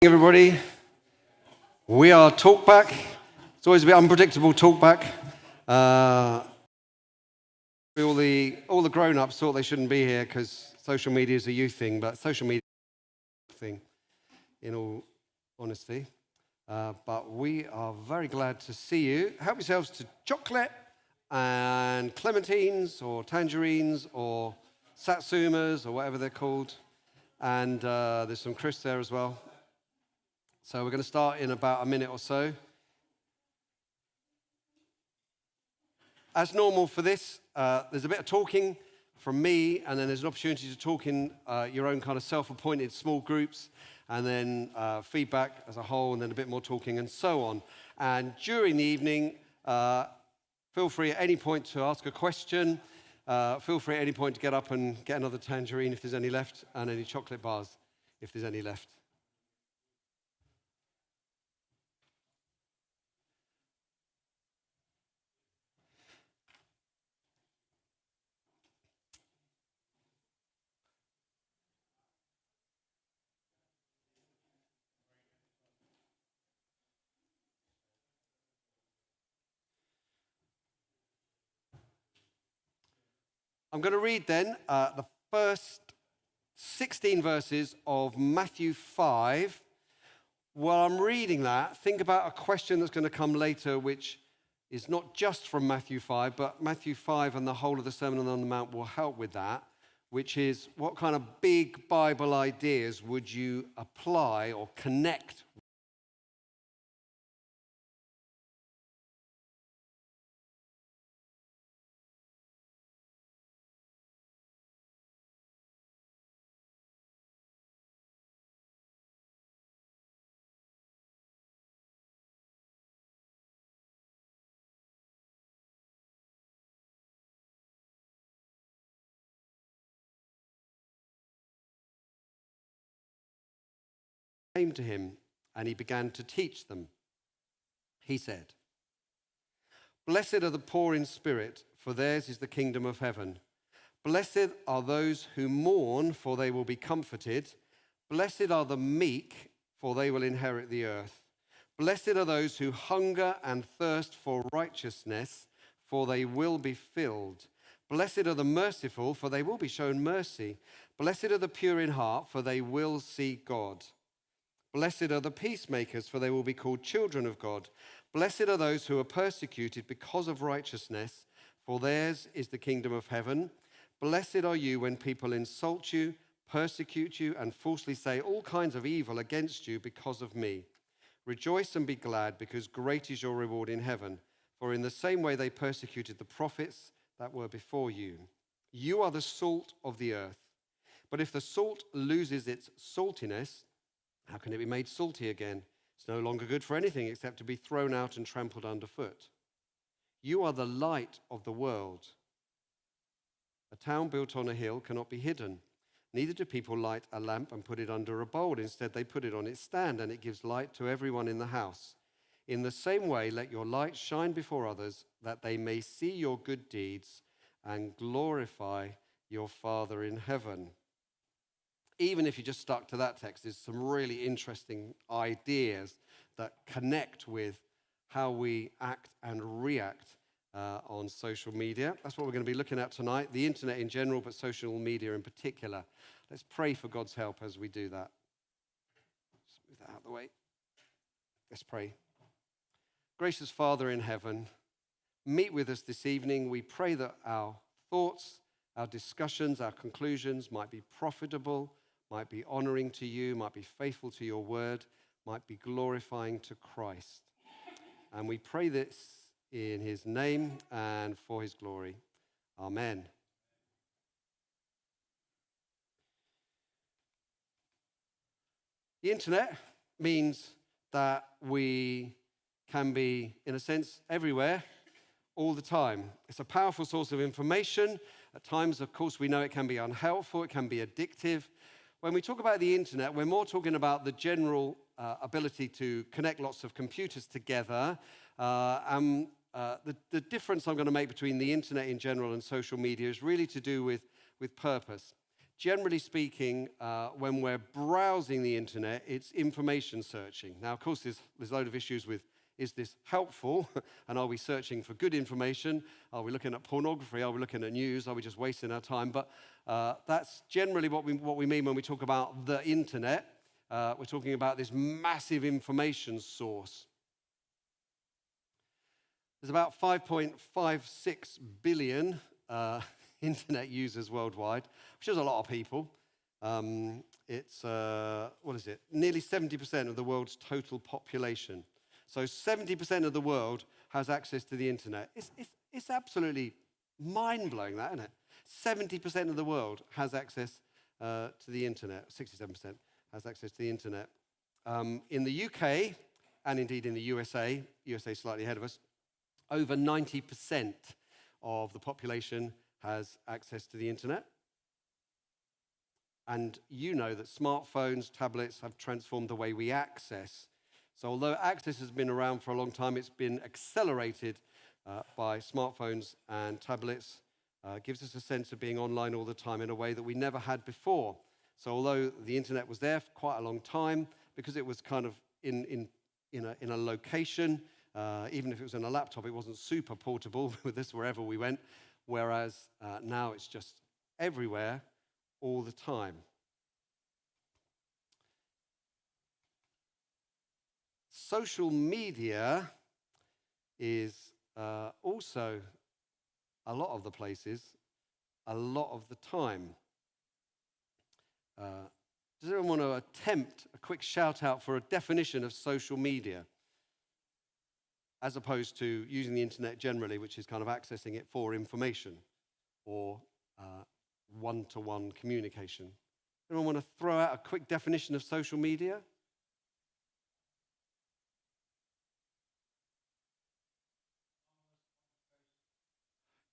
Everybody, we are Talkback. It's always a bit unpredictable, Talkback. All the grown-ups thought they shouldn't be here because social media is a youth thing, but social media is a thing, in all honesty. But we are very glad to see you. Help yourselves to chocolate and clementines or tangerines or satsumas or whatever they're called. And there's some crisps there as well. So we're going to start in about a minute or so. As normal for this, there's a bit of talking from me, and then there's an opportunity to talk in your own kind of self-appointed small groups, and then feedback as a whole, and then a bit more talking, and so on. And during the evening, feel free at any point to ask a question. Feel free at any point to get up and get another tangerine if there's any left, and any chocolate bars if there's any left. I'm going to read then the first 16 verses of Matthew 5. While I'm reading that, think about a question that's going to come later, which is not just from Matthew 5, but Matthew 5 and the whole of the Sermon on the Mount will help with that, which is what kind of big Bible ideas would you apply or connect? Came to him, and he began to teach them. He said, "Blessed are the poor in spirit, for theirs is the kingdom of heaven. Blessed are those who mourn, for they will be comforted. Blessed are the meek, for they will inherit the earth. Blessed are those who hunger and thirst for righteousness, for they will be filled. Blessed are the merciful, for they will be shown mercy. Blessed are the pure in heart, for they will see God. Blessed are the peacemakers, for they will be called children of God. Blessed are those who are persecuted because of righteousness, for theirs is the kingdom of heaven. Blessed are you when people insult you, persecute you, and falsely say all kinds of evil against you because of me. Rejoice and be glad, because great is your reward in heaven. For in the same way they persecuted the prophets that were before you. You are the salt of the earth. But if the salt loses its saltiness, how can it be made salty again? It's no longer good for anything except to be thrown out and trampled underfoot. You are the light of the world. A town built on a hill cannot be hidden. Neither do people light a lamp and put it under a bowl. Instead, they put it on its stand, and it gives light to everyone in the house. In the same way, let your light shine before others, that they may see your good deeds and glorify your Father in heaven." Even if you just stuck to that text, there's some really interesting ideas that connect with how we act and react on social media. That's what we're going to be looking at tonight, the internet in general, but social media in particular. Let's pray for God's help as we do that. Just move that out of the way. Let's pray. Gracious Father in heaven, meet with us this evening. We pray that our thoughts, our discussions, our conclusions might be profitable, might be honoring to you, might be faithful to your word, might be glorifying to Christ. And we pray this in his name and for his glory. Amen. The internet means that we can be, in a sense, everywhere all the time. It's a powerful source of information. At times, of course, we know it can be unhelpful, it can be addictive. When we talk about the internet, we're more talking about the general ability to connect lots of computers together. The difference I'm going to make between the internet in general and social media is really to do with purpose. generally speaking, when we're browsing the internet, it's information searching. Now, of course, there's a load of issues with, is this helpful? And are we searching for good information? Are we looking at pornography? Are we looking at news? Are we just wasting our time? But that's generally what we mean when we talk about the internet. We're talking about this massive information source. There's about 5.56 billion internet users worldwide, which is a lot of people. It's, nearly 70% of the world's total population. So 70% of the world has access to the internet. It's absolutely mind-blowing, that, isn't it? 70% of the world has access to the internet. 67% has access to the internet. In the UK, and indeed in the USA slightly ahead of us, over 90% of the population has access to the internet. And you know that smartphones, tablets have transformed the way we access. So although access has been around for a long time, it's been accelerated by smartphones and tablets. Gives us a sense of being online all the time in a way that we never had before. So although the internet was there for quite a long time, because it was kind of in a location, even if it was in a laptop, it wasn't super portable with us wherever we went, whereas now it's just everywhere all the time. Social media is also a lot of the places, a lot of the time. Does anyone want to attempt a quick shout out for a definition of social media, as opposed to using the internet generally, which is kind of accessing it for information or one-to-one communication? Anyone want to throw out a quick definition of social media?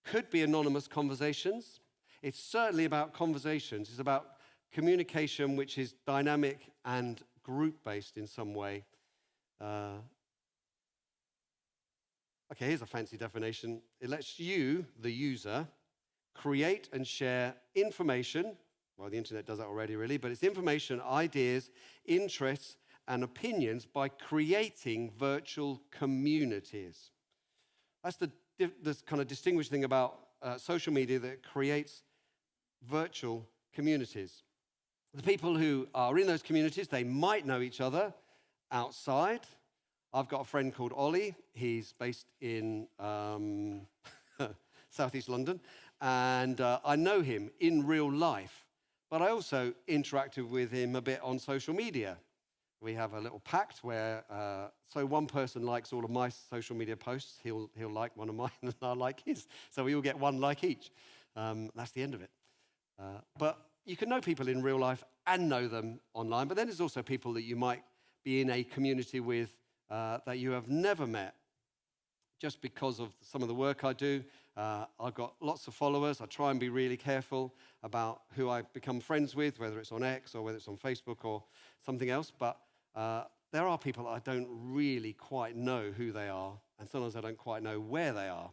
Could be anonymous conversations. It's certainly about conversations. It's about communication which is dynamic and group-based in some way. Okay, here's a fancy definition. It lets you, the user, create and share information. Well, the internet does that already, really, but it's information, ideas, interests, and opinions by creating virtual communities. That's the kind of distinguishing thing about social media, that it creates virtual communities. The people who are in those communities, they might know each other outside. I've got a friend called Ollie. He's based in southeast London, and I know him in real life, but I also interacted with him a bit on social media. We have a little pact where, so one person likes all of my social media posts, he'll like one of mine, and I'll like his. So we all get one like each. That's the end of it. But you can know people in real life and know them online, but then there's also people that you might be in a community with that you have never met. Just because of some of the work I do, I've got lots of followers. I try and be really careful about who I become friends with, whether it's on X or whether it's on Facebook or something else. But there are people that I don't really quite know who they are, and sometimes I don't quite know where they are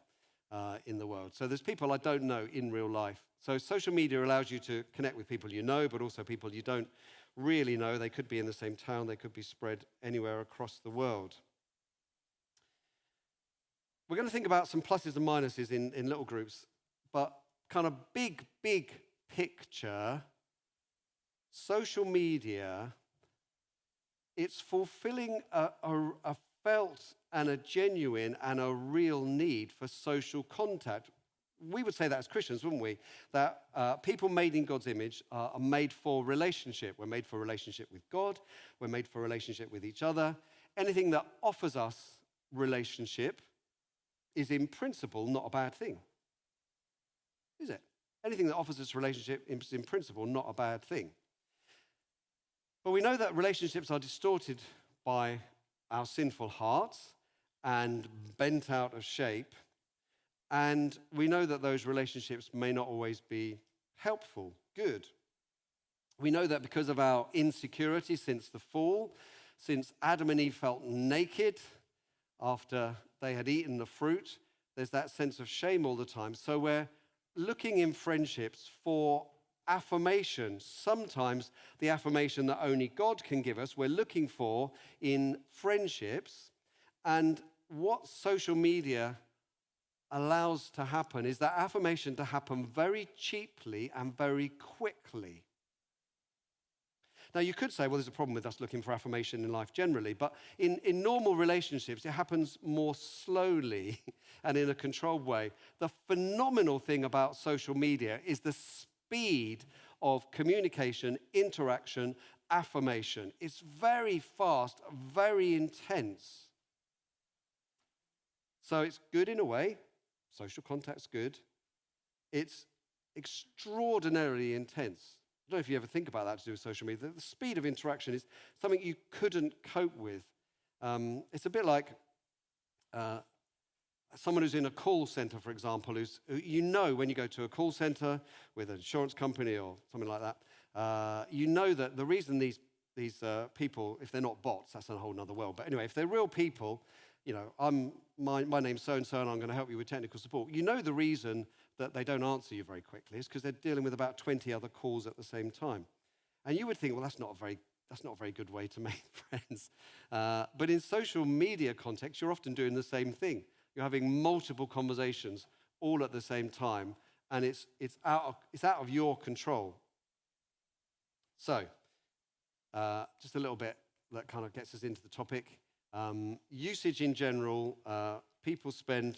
in the world. So there's people I don't know in real life. So social media allows you to connect with people you know, but also people you don't really know. They could be in the same town. They could be spread anywhere across the world. We're going to think about some pluses and minuses in little groups, but kind of big picture, social media, it's fulfilling a felt and a genuine and a real need for social contact. We would say that as Christians, wouldn't we? That people made in God's image are made for relationship. We're made for relationship with God. We're made for relationship with each other. Anything that offers us relationship is in principle not a bad thing, is it? Anything that offers us relationship is in principle not a bad thing. But we know that relationships are distorted by our sinful hearts and bent out of shape. And we know that those relationships may not always be helpful, good. We know that because of our insecurity since the fall, since Adam and Eve felt naked after they had eaten the fruit, there's that sense of shame all the time. So we're looking in friendships for affirmation, sometimes the affirmation that only God can give us, we're looking for in friendships. And what social media allows to happen is that affirmation to happen very cheaply and very quickly. Now, you could say, well, there's a problem with us looking for affirmation in life generally, but in normal relationships, it happens more slowly and in a controlled way. The phenomenal thing about social media is the speed of communication, interaction, affirmation. It's very fast, very intense. So it's good in a way. Social contact's good. It's extraordinarily intense. I don't know if you ever think about that to do with social media. The speed of interaction is something you couldn't cope with. It's a bit like someone who's in a call center, for example, you know when you go to a call center with an insurance company or something like that, you know that the reason these people, if they're not bots, that's a whole other world. But anyway, if they're real people, you know, my name's so-and-so and I'm going to help you with technical support. You know the reason that they don't answer you very quickly is because they're dealing with about 20 other calls at the same time. And you would think, well, that's not a very good way to make friends. But in social media context, you're often doing the same thing. You're having multiple conversations all at the same time, and it's out of your control. So, just a little bit that kind of gets us into the topic. Usage in general, people spend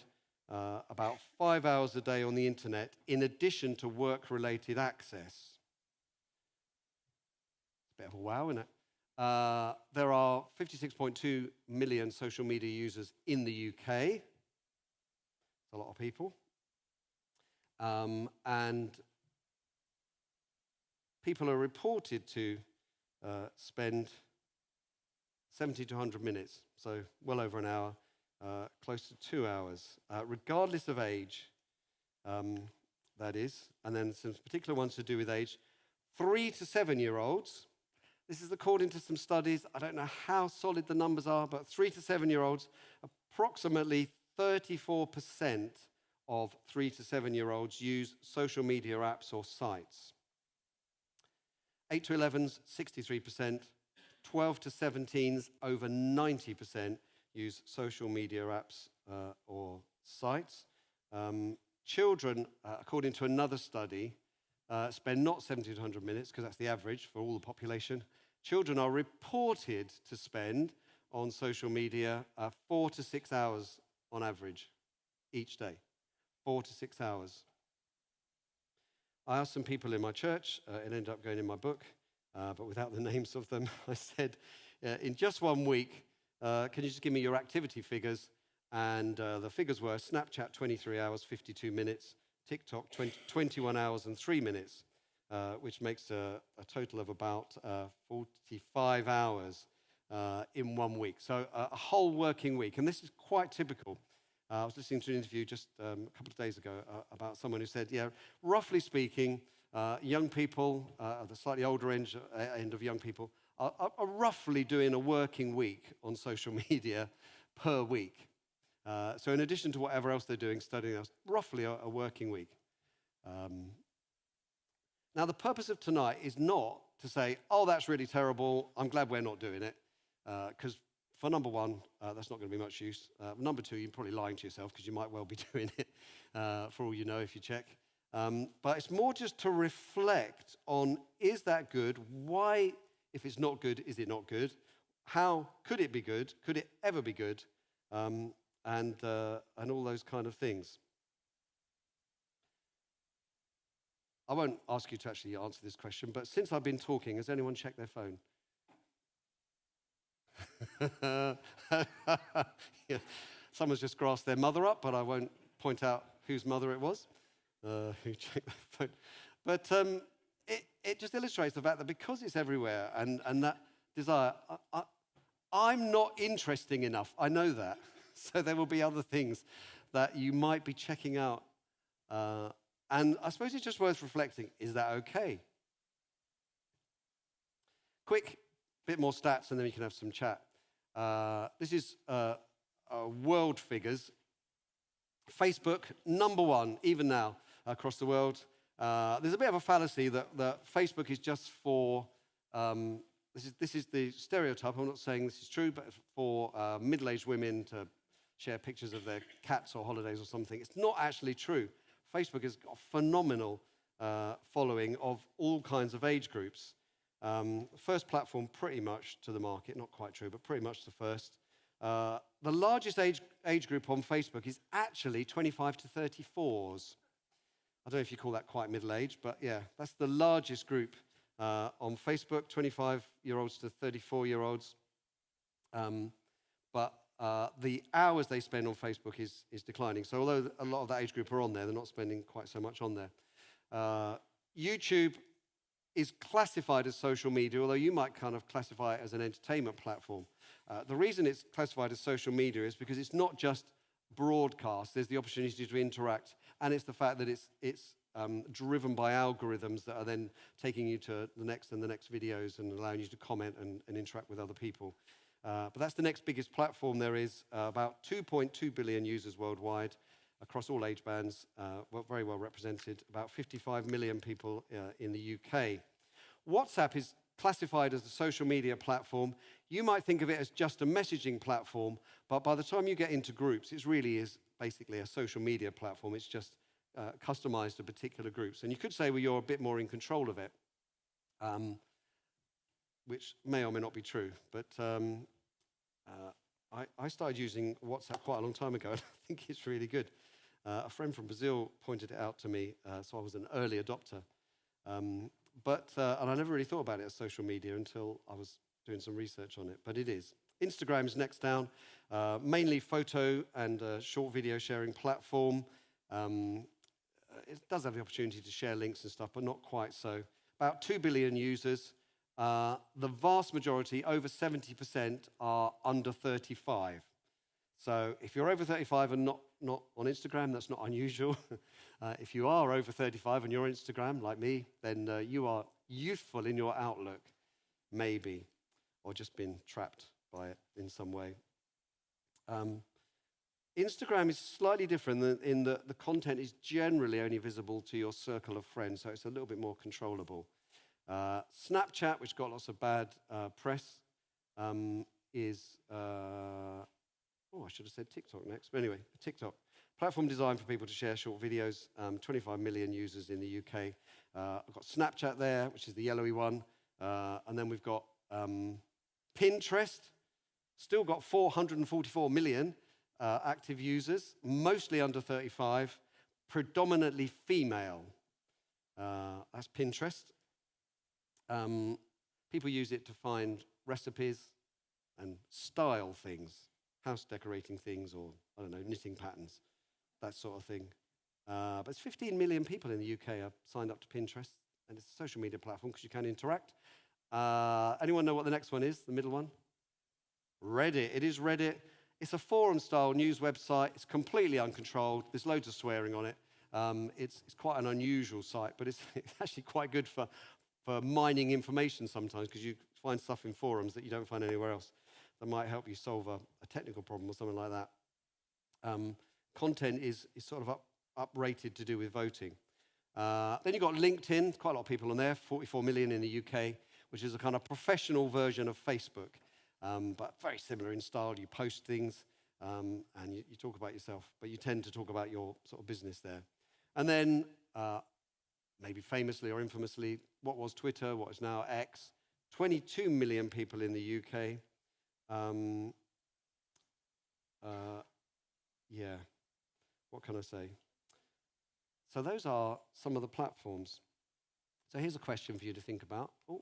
about 5 hours a day on the internet in addition to work-related access. It's a bit of a wow, isn't it? There are 56.2 million social media users in the UK. It's a lot of people. And people are reported to spend 70 to 100 minutes, so well over an hour, close to 2 hours, regardless of age, that is. And then some particular ones to do with age. 3 to 7-year-olds, this is according to some studies, I don't know how solid the numbers are, but 3 to 7-year-olds, approximately 34% of 3 to 7-year-olds use social media apps or sites. 8 to 11s, 63%. 12 to 17s, over 90% use social media apps or sites. Children, according to another study, spend not 70 to 100 minutes, because that's the average for all the population. Children are reported to spend on social media 4 to 6 hours on average each day. 4 to 6 hours. I asked some people in my church, it ended up going in my book, but without the names of them. I said, in just 1 week, can you just give me your activity figures? And the figures were Snapchat 23 hours, 52 minutes, TikTok 21 hours and 3 minutes, which makes a total of about 45 hours in 1 week. So a whole working week. And this is quite typical. I was listening to an interview just a couple of days ago about someone who said, yeah, roughly speaking, young people, the slightly older end of young people, are roughly doing a working week on social media per week. So in addition to whatever else they're doing, studying else, roughly a working week. Now, the purpose of tonight is not to say, oh, that's really terrible, I'm glad we're not doing it, because for number one, that's not going to be much use. Number two, you're probably lying to yourself because you might well be doing it, for all you know, if you check. But it's more just to reflect on, is that good? Why, if it's not good, is it not good? How could it be good? Could it ever be good? And all those kind of things. I won't ask you to actually answer this question, but since I've been talking, has anyone checked their phone? Yeah. Someone's just grasped their mother up, but I won't point out whose mother it was who checked their phone. But it just illustrates the fact that because it's everywhere and that desire, I'm not interesting enough. I know that. So there will be other things that you might be checking out. And I suppose it's just worth reflecting, is that okay? Quick bit more stats and then we can have some chat. This is world figures. Facebook, number one, even now, across the world. There's a bit of a fallacy that Facebook is just for, this is the stereotype, I'm not saying this is true, but for middle-aged women to share pictures of their cats or holidays or something. It's not actually true. Facebook has got a phenomenal following of all kinds of age groups. First platform pretty much to the market, not quite true, but pretty much the first. The largest age group on Facebook is actually 25 to 34s. I don't know if you call that quite middle-aged, but yeah, that's the largest group on Facebook, 25-year-olds to 34-year-olds. But the hours they spend on Facebook is declining. So although a lot of that age group are on there, they're not spending quite so much on there. YouTube is classified as social media, although you might kind of classify it as an entertainment platform. The reason it's classified as social media is because it's not just broadcast. There's the opportunity to interact, and it's the fact that it's driven by algorithms that are then taking you to the next and the next videos and allowing you to comment and interact with other people. But that's the next biggest platform there is. About 2.2 billion users worldwide across all age bands, very well represented. About 55 million people in the UK. WhatsApp is classified as a social media platform. You might think of it as just a messaging platform, but by the time you get into groups, it really is basically a social media platform. It's just customized to particular groups. And you could say, well, you're a bit more in control of it, which may or may not be true. But I started using WhatsApp quite a long time ago, and I think it's really good. A friend from Brazil pointed it out to me, so I was an early adopter. And I never really thought about it as social media until I was doing some research on it, but it is. Instagram's next down, mainly photo and short video sharing platform. It does have the opportunity to share links and stuff, but not quite so. About 2 billion users. The vast majority, over 70%, are under 35. So if you're over 35 and not on Instagram, that's not unusual. If you are over 35 and you're on Instagram, like me, then you are youthful in your outlook, maybe, or just been trapped by it in some way. Instagram is slightly different in that the content is generally only visible to your circle of friends, so it's a little bit more controllable. Snapchat, which got lots of bad press, is... I should have said TikTok next. But anyway, TikTok. Platform designed for people to share short videos. 25 million users in the UK. I've got Snapchat there, which is the yellowy one. And then we've got Pinterest. Still got 444 million active users, mostly under 35, predominantly female. That's Pinterest. People use it to find recipes and style things. House decorating things, or, I don't know, knitting patterns, that sort of thing. But it's 15 million people in the UK are signed up to Pinterest, and it's a social media platform because you can interact. Anyone know what the next one is, the middle one? Reddit. It is Reddit. It's a forum-style news website. It's completely uncontrolled. There's loads of swearing on it. It's quite an unusual site, but it's actually quite good for mining information sometimes, because you find stuff in forums that you don't find anywhere else that might help you solve a technical problem or something like that. Content is sort of uprated to do with voting. Then you've got LinkedIn, quite a lot of people on there, 44 million in the UK, which is a kind of professional version of Facebook, but very similar in style. You post things and you talk about yourself, but you tend to talk about your sort of business there. And then, maybe famously or infamously, what was Twitter, what is now X, 22 million people in the UK. Yeah, what can I say? So those are some of the platforms. So here's a question for you to think about. Oh,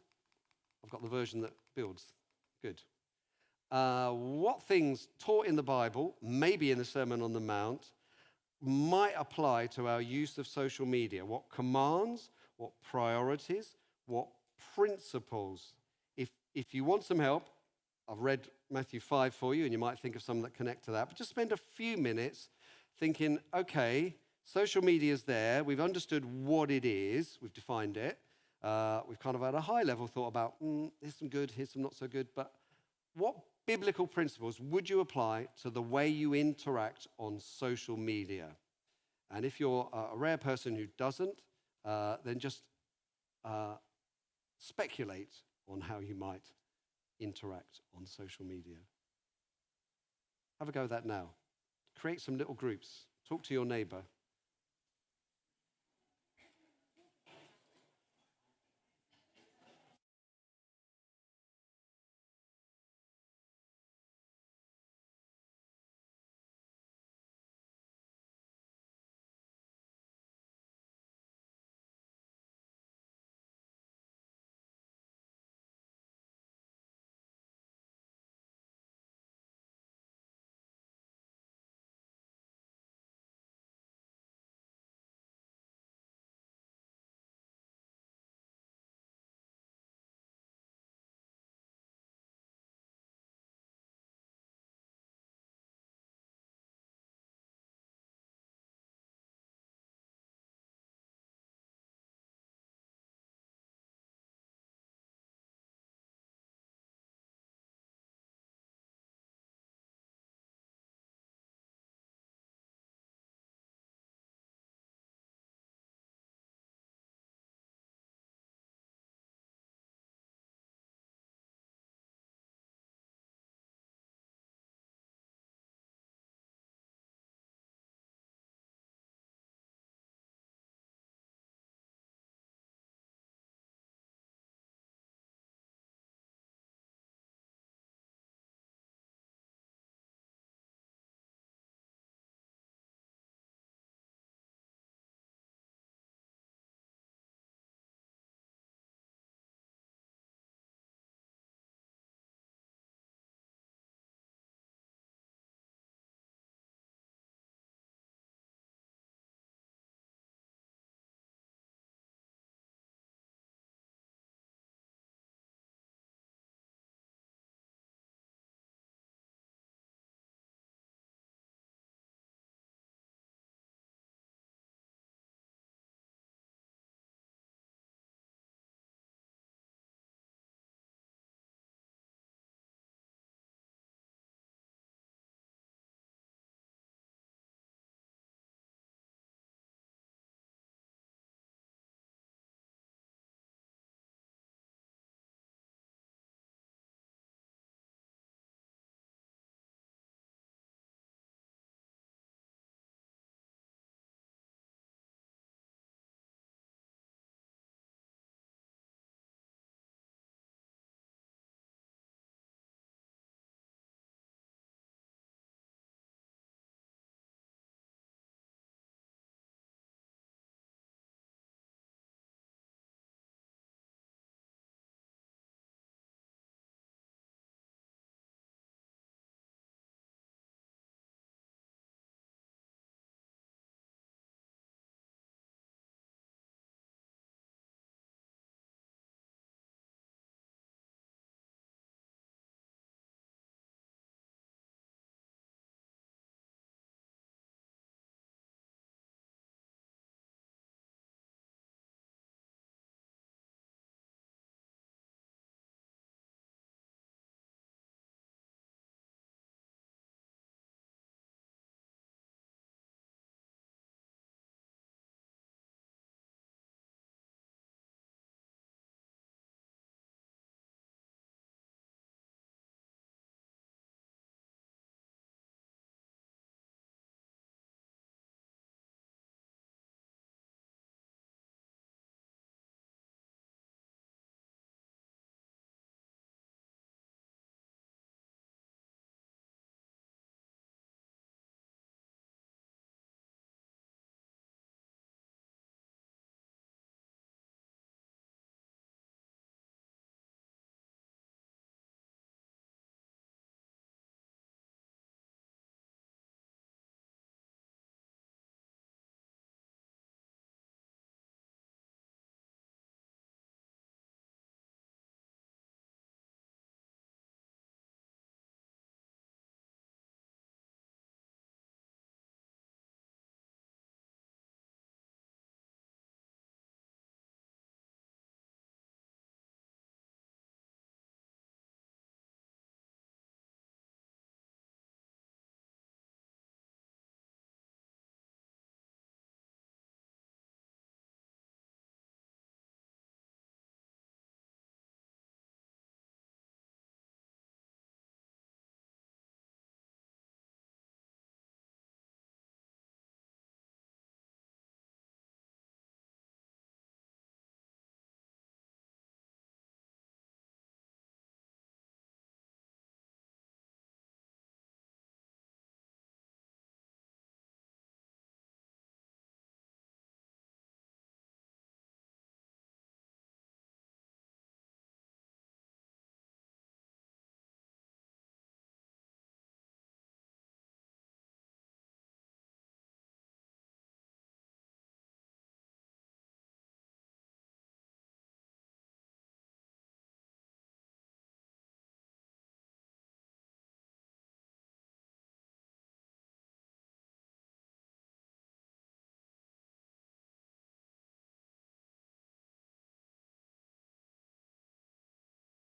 I've got the version that builds. Good. What things taught in the Bible, maybe in the Sermon on the Mount, might apply to our use of social media? What commands, what priorities, what principles? If you want some help, I've read Matthew 5 for you, and you might think of some that connect to that. But just spend a few minutes thinking, okay, social media is there. We've understood what it is. We've defined it. We've kind of at a high level thought about, here's some good, here's some not so good. But what biblical principles would you apply to the way you interact on social media? And if you're a rare person who doesn't, then just speculate on how you might interact on social media. Have a go at that now. Create some little groups. Talk to your neighbor.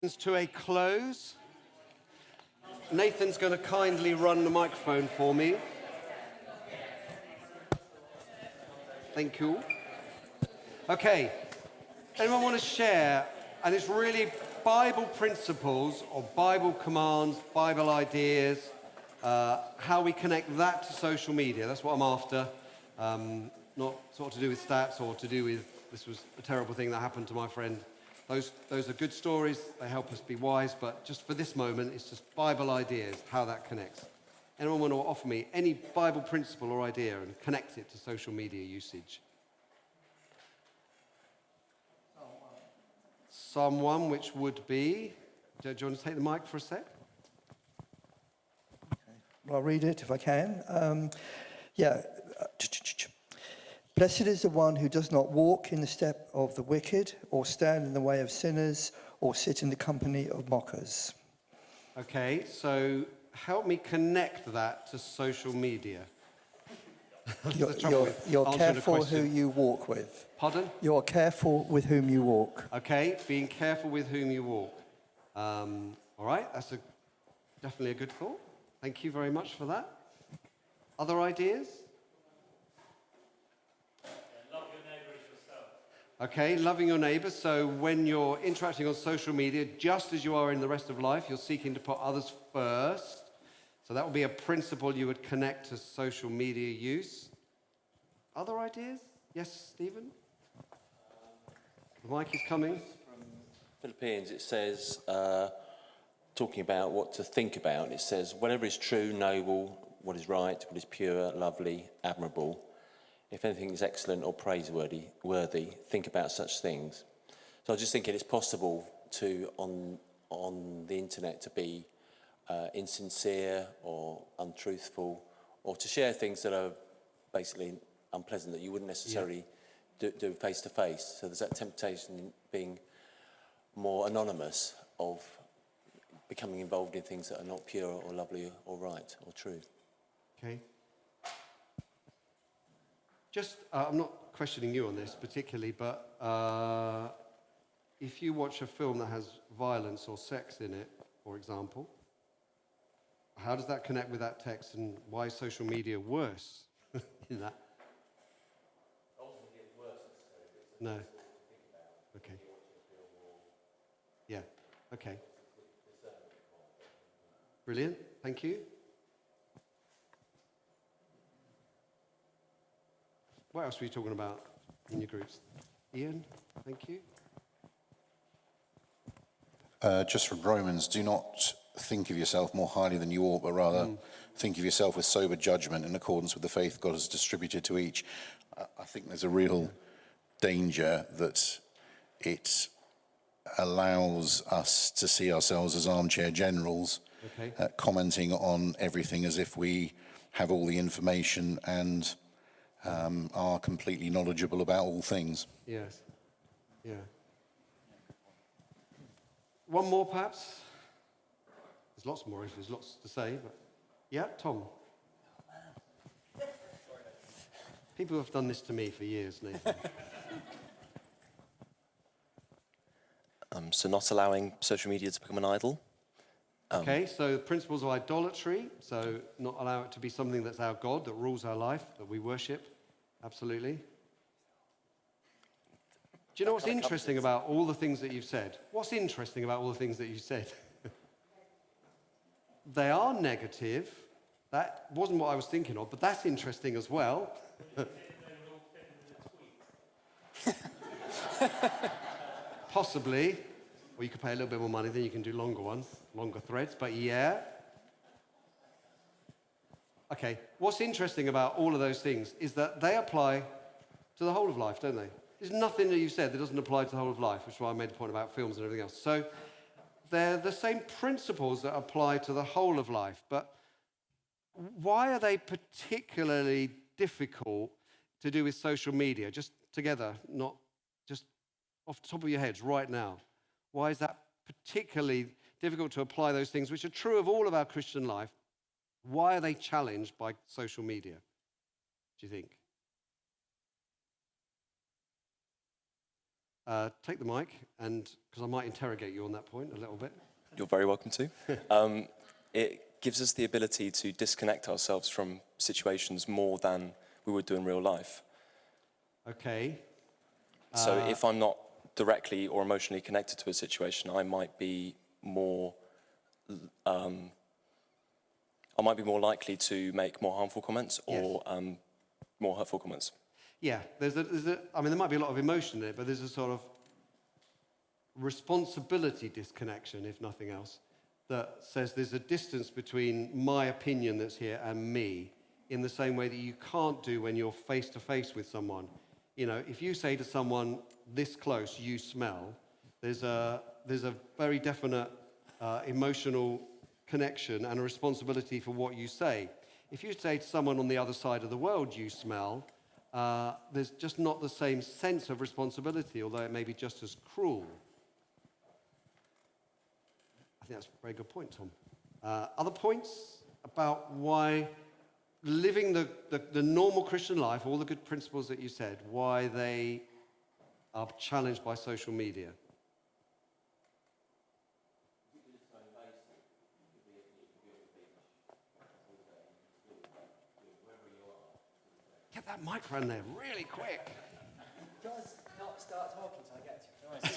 To a close. Nathan's going to kindly run the microphone for me. Thank you. Okay. Anyone want to share? And it's really Bible principles or Bible commands, Bible ideas, how we connect that to social media. That's what I'm after. Not sort of to do with stats or to do with, this was a terrible thing that happened to my friend. Those are good stories. They help us be wise. But just for this moment, it's just Bible ideas, how that connects. Anyone want to offer me any Bible principle or idea and connect it to social media usage? Psalm 1, which would be... Do you want to take the mic for a sec? Okay. Well, I'll read it if I can. Blessed is the one who does not walk in the step of the wicked, or stand in the way of sinners, or sit in the company of mockers. Okay, so help me connect that to social media. You're careful who you walk with. Pardon? You're careful with whom you walk. Okay, being careful with whom you walk. All right, that's definitely a good thought. Thank you very much for that. Other ideas? Love your neighbour as yourself. Okay, loving your neighbour. So when you're interacting on social media, just as you are in the rest of life, you're seeking to put others first. So that would be a principle you would connect to social media use. Other ideas? Yes, Stephen? The mic is coming. From Philippines, it says, talking about what to think about, it says, whatever is true, noble, what is right, what is pure, lovely, admirable, if anything is excellent or praiseworthy, think about such things. So I was just thinking it's possible to, on the internet, to be insincere or untruthful, or to share things that are basically unpleasant that you wouldn't necessarily do face to face. So there's that temptation in being more anonymous, of becoming involved in things that are not pure or lovely or right or true. Okay. Just, I'm not questioning you on this particularly, but if you watch a film that has violence or sex in it, for example, how does that connect with that text, and why is social media worse in that? No. Okay. Yeah. Okay. Brilliant. Thank you. What else were you talking about in your groups? Ian, thank you. Just from Romans, do not think of yourself more highly than you ought, but rather think of yourself with sober judgment in accordance with the faith God has distributed to each. I think there's a real danger that it allows us to see ourselves as armchair generals, commenting on everything as if we have all the information and are completely knowledgeable about all things. Yes. Yeah. One more, perhaps? There's lots more if there's lots to say, but... Yeah, Tom? People have done this to me for years, Nathan. So not allowing social media to become an idol. Okay, so principles of idolatry, so not allow it to be something that's our God, that rules our life, that we worship. Absolutely. Do you know what's interesting about all the things that you've said? What's interesting about all the things that you've said? They are negative. That wasn't what I was thinking of, but that's interesting as well. Possibly. Or you could pay a little bit more money, then you can do longer ones, longer threads, but yeah. Okay, what's interesting about all of those things is that they apply to the whole of life, don't they? There's nothing that you've said that doesn't apply to the whole of life, which is why I made the point about films and everything else. So they're the same principles that apply to the whole of life, but why are they particularly difficult to do with social media? Just together, not just off the top of your heads right now. Why is that particularly difficult to apply those things, which are true of all of our Christian life? Why are they challenged by social media, do you think? take the mic, and because I might interrogate you on that point a little bit. You're very welcome to. It gives us the ability to disconnect ourselves from situations more than we would do in real life. Okay. So if I'm not directly or emotionally connected to a situation, I might be more likely to make more harmful comments or more hurtful comments. Yeah, I mean, there might be a lot of emotion in it, but there's a sort of responsibility disconnection, if nothing else, that says there's a distance between my opinion that's here and me, in the same way that you can't do when you're face to face with someone. You know, if you say to someone this close, you smell, there's a very definite emotional connection and a responsibility for what you say. If you say to someone on the other side of the world, you smell, there's just not the same sense of responsibility, although it may be just as cruel. I think that's a very good point, Tom. Other points about why living the normal Christian life, all the good principles that you said, why they are challenged by social media? Get that mic around there really quick. Does not start talking until I get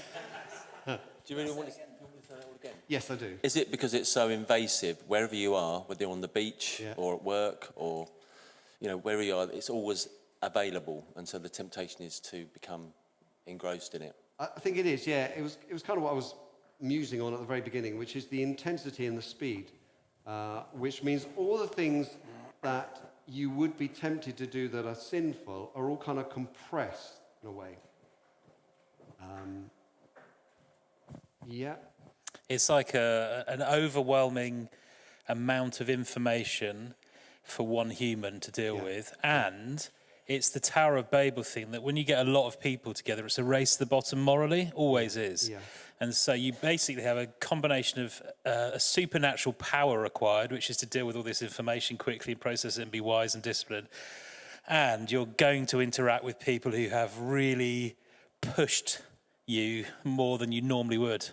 to it. Do you really want to say that all again? Yes, I do. Is it because it's so invasive, wherever you are, whether you're on the beach Yeah. or at work or, you know, wherever you are, it's always available, and so the temptation is to become engrossed in it. I think it is, yeah. It was kind of what I was musing on at the very beginning, which is the intensity and the speed, which means all the things that you would be tempted to do that are sinful are all kind of compressed in a way. Yeah. It's like an overwhelming amount of information for one human to deal with, and it's the Tower of Babel thing that when you get a lot of people together, it's a race to the bottom morally, always is. Yeah. And so you basically have a combination of a supernatural power required, which is to deal with all this information quickly, process it and be wise and disciplined. And you're going to interact with people who have really pushed you more than you normally would.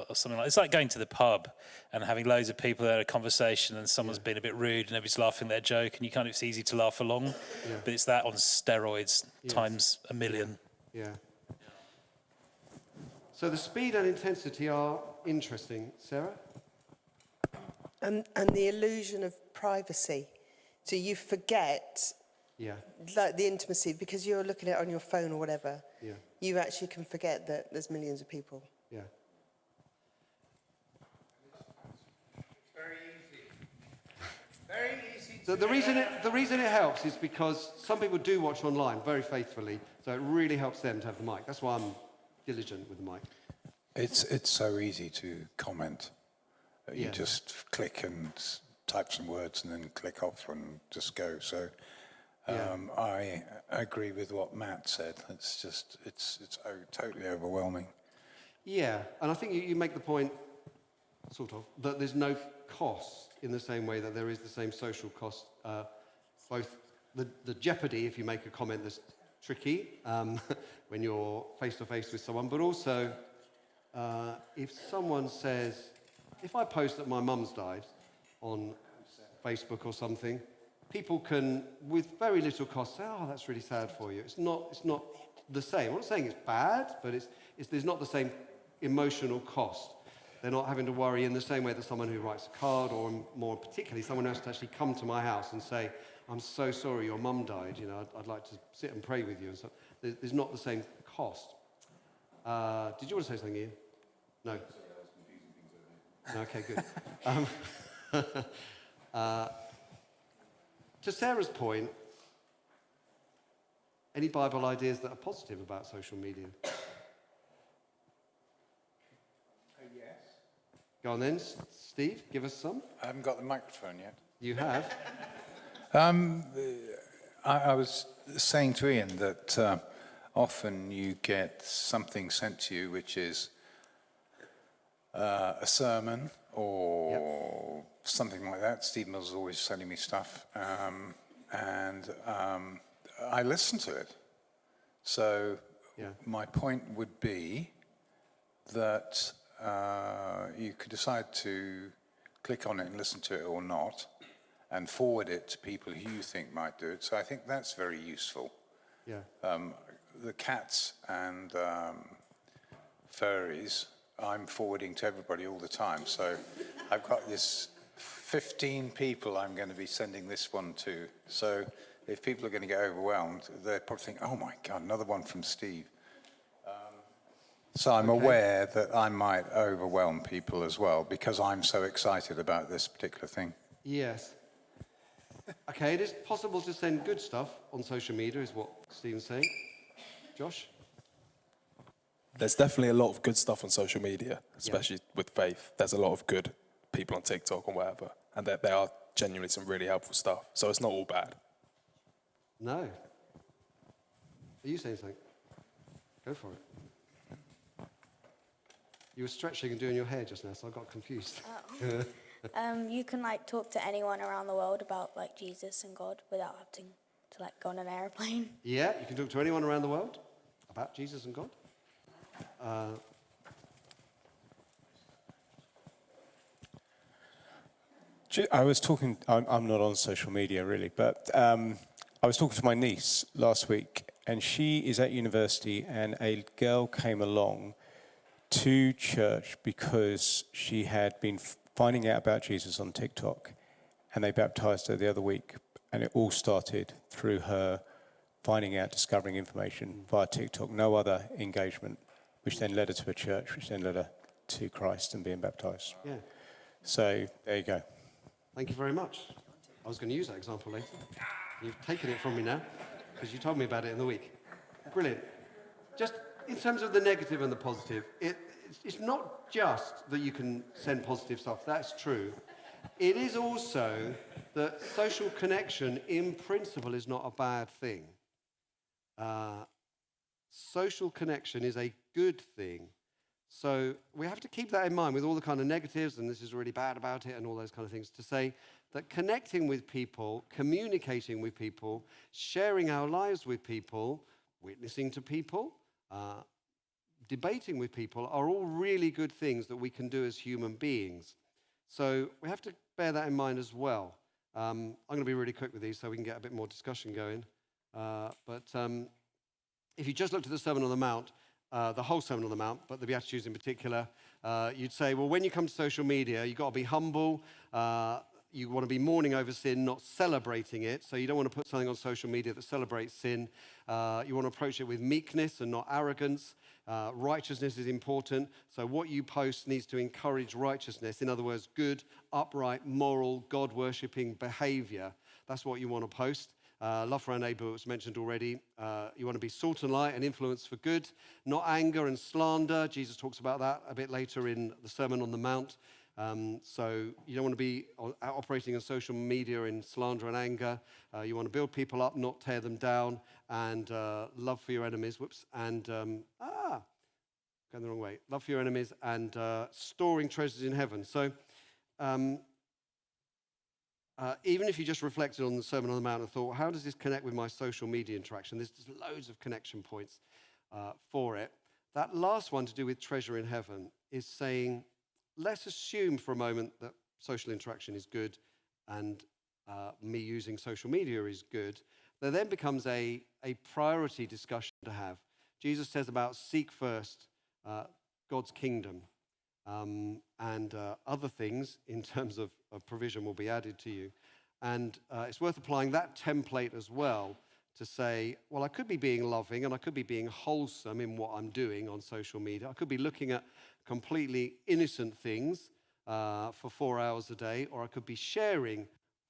Or something like, it's like going to the pub and having loads of people there, a conversation, and someone's been a bit rude and everybody's laughing their joke, and it's easy to laugh along, but it's that on steroids times a million. Yeah. So the speed and intensity are interesting. Sarah? And the illusion of privacy. So you forget like the intimacy because you're looking at it on your phone or whatever. Yeah. You actually can forget that there's millions of people. Yeah. So the reason it helps is because some people do watch online very faithfully, so it really helps them to have the mic. That's why I'm diligent with the mic. It's so easy to comment. You Yeah. just click and type some words and then click off and just go. So I agree with what Matt said. It's totally overwhelming. Yeah, and I think you make the point, sort of, that there's no cost in the same way that there is the same social cost. Both the jeopardy if you make a comment that's tricky when you're face-to-face with someone, but also if someone says, if I post that my mum's died on Facebook or something, people can, with very little cost, say, oh, that's really sad for you. It's not the same. I'm not saying it's bad, but there's not the same emotional cost. They're not having to worry in the same way that someone who writes a card, or more particularly someone who has to actually come to my house and say, I'm so sorry your mum died, you know, I'd like to sit and pray with you. And so there's not the same cost. Did you want to say something, Ian? No? Okay, good. To Sarah's point, any Bible ideas that are positive about social media? Yes. Go on then, Steve, give us some. I haven't got the microphone yet. You have. I was saying to Ian that often you get something sent to you which is a sermon or something like that. Stephen was always sending me stuff, and I listen to it. So my point would be that you could decide to click on it and listen to it or not, and forward it to people who you think might do it. So I think that's very useful. Yeah. The cats and furries, I'm forwarding to everybody all the time. So I've got this 15 people I'm going to be sending this one to. So if people are going to get overwhelmed, they're probably thinking, oh my God, another one from Steve. So I'm aware that I might overwhelm people as well because I'm so excited about this particular thing. Yes. Okay, it is possible to send good stuff on social media, is what Stephen's saying. Josh? There's definitely a lot of good stuff on social media, especially with faith. There's a lot of good people on TikTok or whatever, and there are genuinely some really helpful stuff. So it's not all bad. No. Are you saying something? Go for it. You were stretching and doing your hair just now, so I got confused. You can talk to anyone around the world about Jesus and God without having to go on an airplane. Yeah, you can talk to anyone around the world about Jesus and God. I was talking, I'm not on social media really, but I was talking to my niece last week, and she is at university, and a girl came along to church because she had been finding out about Jesus on TikTok, and they baptized her the other week, and it all started through her finding out, discovering information via TikTok, no other engagement, which then led her to a church, which then led her to Christ and being baptized. Yeah. So there you go. Thank you very much. I was going to use that example later. You've taken it from me now because you told me about it in the week. Brilliant. Just in terms of the negative and the positive, it's not just that you can send positive stuff. That's true. It is also that social connection, in principle, is not a bad thing. Social connection is a good thing. So we have to keep that in mind with all the kind of negatives, and this is really bad about it, and all those kind of things, to say that connecting with people, communicating with people, sharing our lives with people, witnessing to people, debating with people are all really good things that we can do as human beings. So we have to bear that in mind as well. I'm going to be really quick with these so we can get a bit more discussion going. But if you just looked at the Sermon on the Mount, the whole Sermon on the Mount, but the Beatitudes in particular, you'd say, well, when you come to social media, you've got to be humble. You want to be mourning over sin, not celebrating it. So you don't want to put something on social media that celebrates sin. You want to approach it with meekness and not arrogance. Righteousness is important. So what you post needs to encourage righteousness. In other words, good, upright, moral, God-worshipping behavior. That's what you want to post. Love for our neighbour was mentioned already. You want to be salt and light and influence for good, not anger and slander. Jesus talks about that a bit later in the Sermon on the Mount. So you don't want to be operating on social media in slander and anger. You want to build people up, not tear them down, and love for your enemies. And going the wrong way. Love for your enemies and storing treasures in heaven. So even if you just reflected on the Sermon on the Mount and thought, how does this connect with my social media interaction? There's just loads of connection points for it. That last one to do with treasure in heaven is saying, let's assume for a moment that social interaction is good and me using social media is good. There then becomes a priority discussion to have. Jesus says about seek first God's kingdom and other things in terms of provision will be added to you. And it's worth applying that template as well to say, well, I could be being loving and I could be being wholesome in what I'm doing on social media. I could be looking at completely innocent things for 4 hours a day, or I could be sharing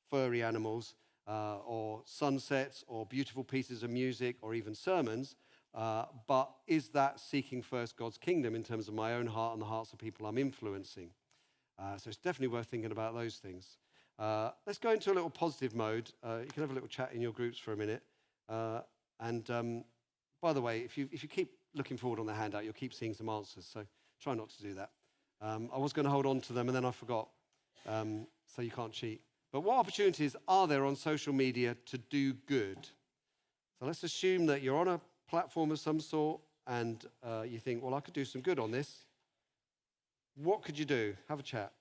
furry animals or sunsets or beautiful pieces of music or even sermons. But is that seeking first God's kingdom in terms of my own heart and the hearts of people I'm influencing? So it's definitely worth thinking about those things. Let's go into a little positive mode. You can have a little chat in your groups for a minute. And by the way, if you keep looking forward on the handout, you'll keep seeing some answers. So try not to do that. I was going to hold on to them and then I forgot. So you can't cheat. But what opportunities are there on social media to do good? So let's assume that you're on a platform of some sort, and you think, well, I could do some good on this, what could you do? Have a chat.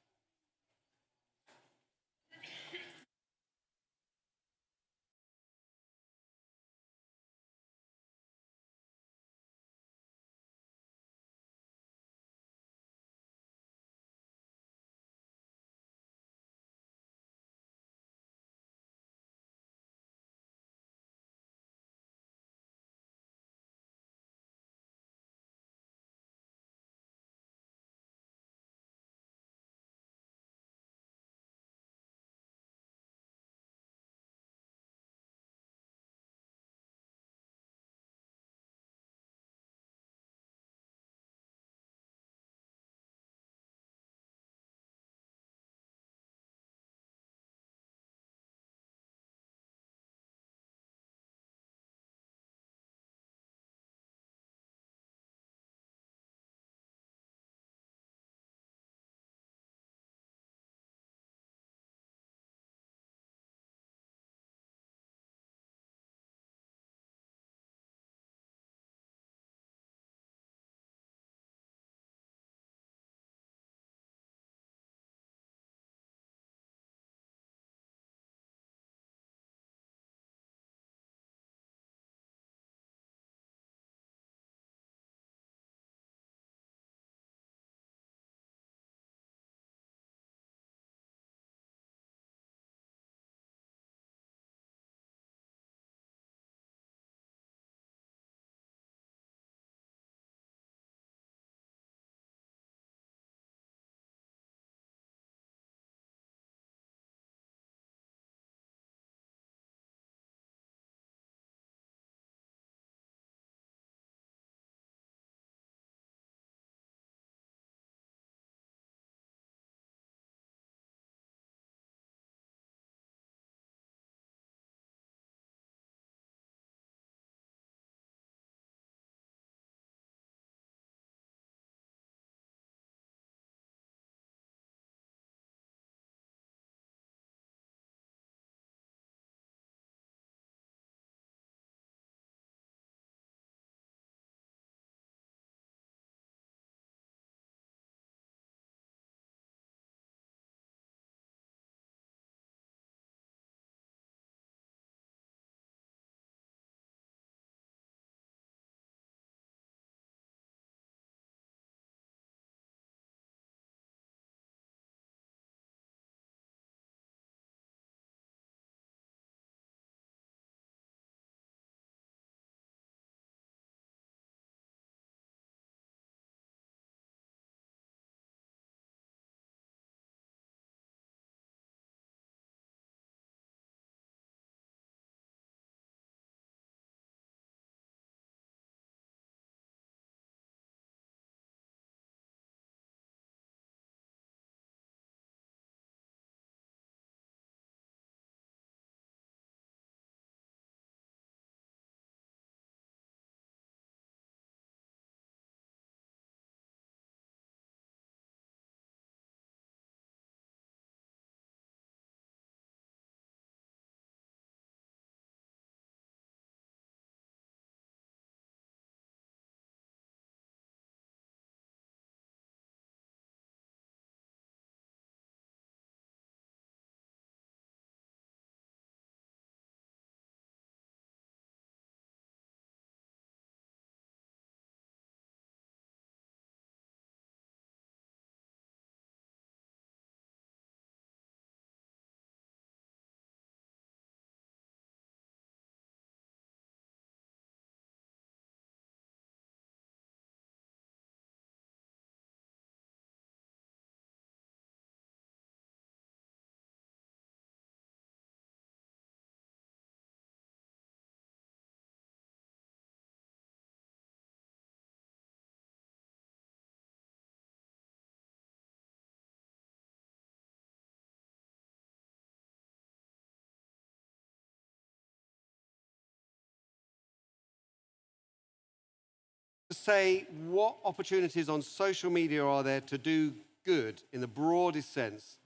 Say, what opportunities on social media are there to do good in the broadest sense,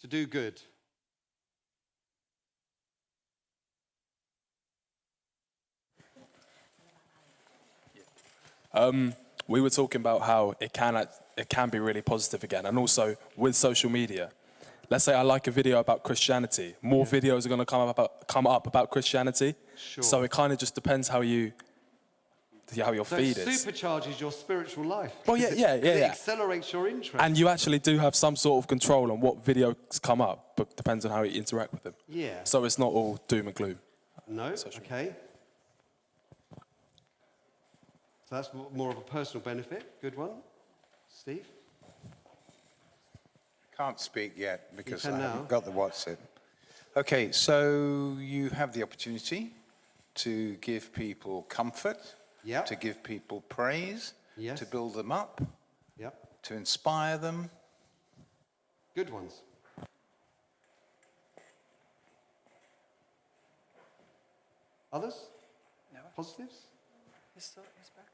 to do good? We were talking about how it can be really positive again, and also with social media. Let's say I like a video about Christianity. More videos are going to come up about Christianity. Sure. So it kind of just depends how your feed it is. supercharges your spiritual life. Well, yeah. It accelerates your interest. And you actually do have some sort of control on what videos come up, but depends on how you interact with them. Yeah. So it's not all doom and gloom. No, okay. So that's more of a personal benefit. Good one. Steve? Can't speak yet because You I can haven't now. got the WhatsApp. Okay, so you have the opportunity to give people comfort, Yep. to give people praise, Yes. to build them up, Yep. to inspire them. Good ones. Others? No. Positives? It's broken.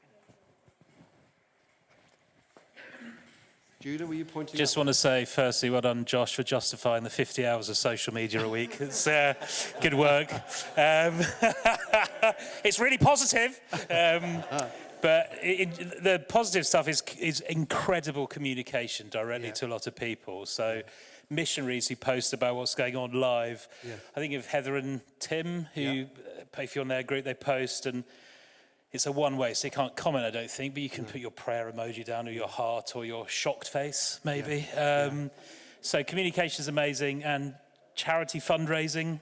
Judah, were you pointing Just out? want to say, firstly, well done, Josh, for justifying the 50 hours of social media a week. It's good work. It's really positive. But the positive stuff is incredible communication directly to a lot of people. So missionaries who post about what's going on live. Yes. I think of Heather and Tim, who, if you're on their group, they post, and it's a one-way, so you can't comment, I don't think, but you can put your prayer emoji down, or your heart, or your shocked face, maybe. So communication is amazing, and charity fundraising,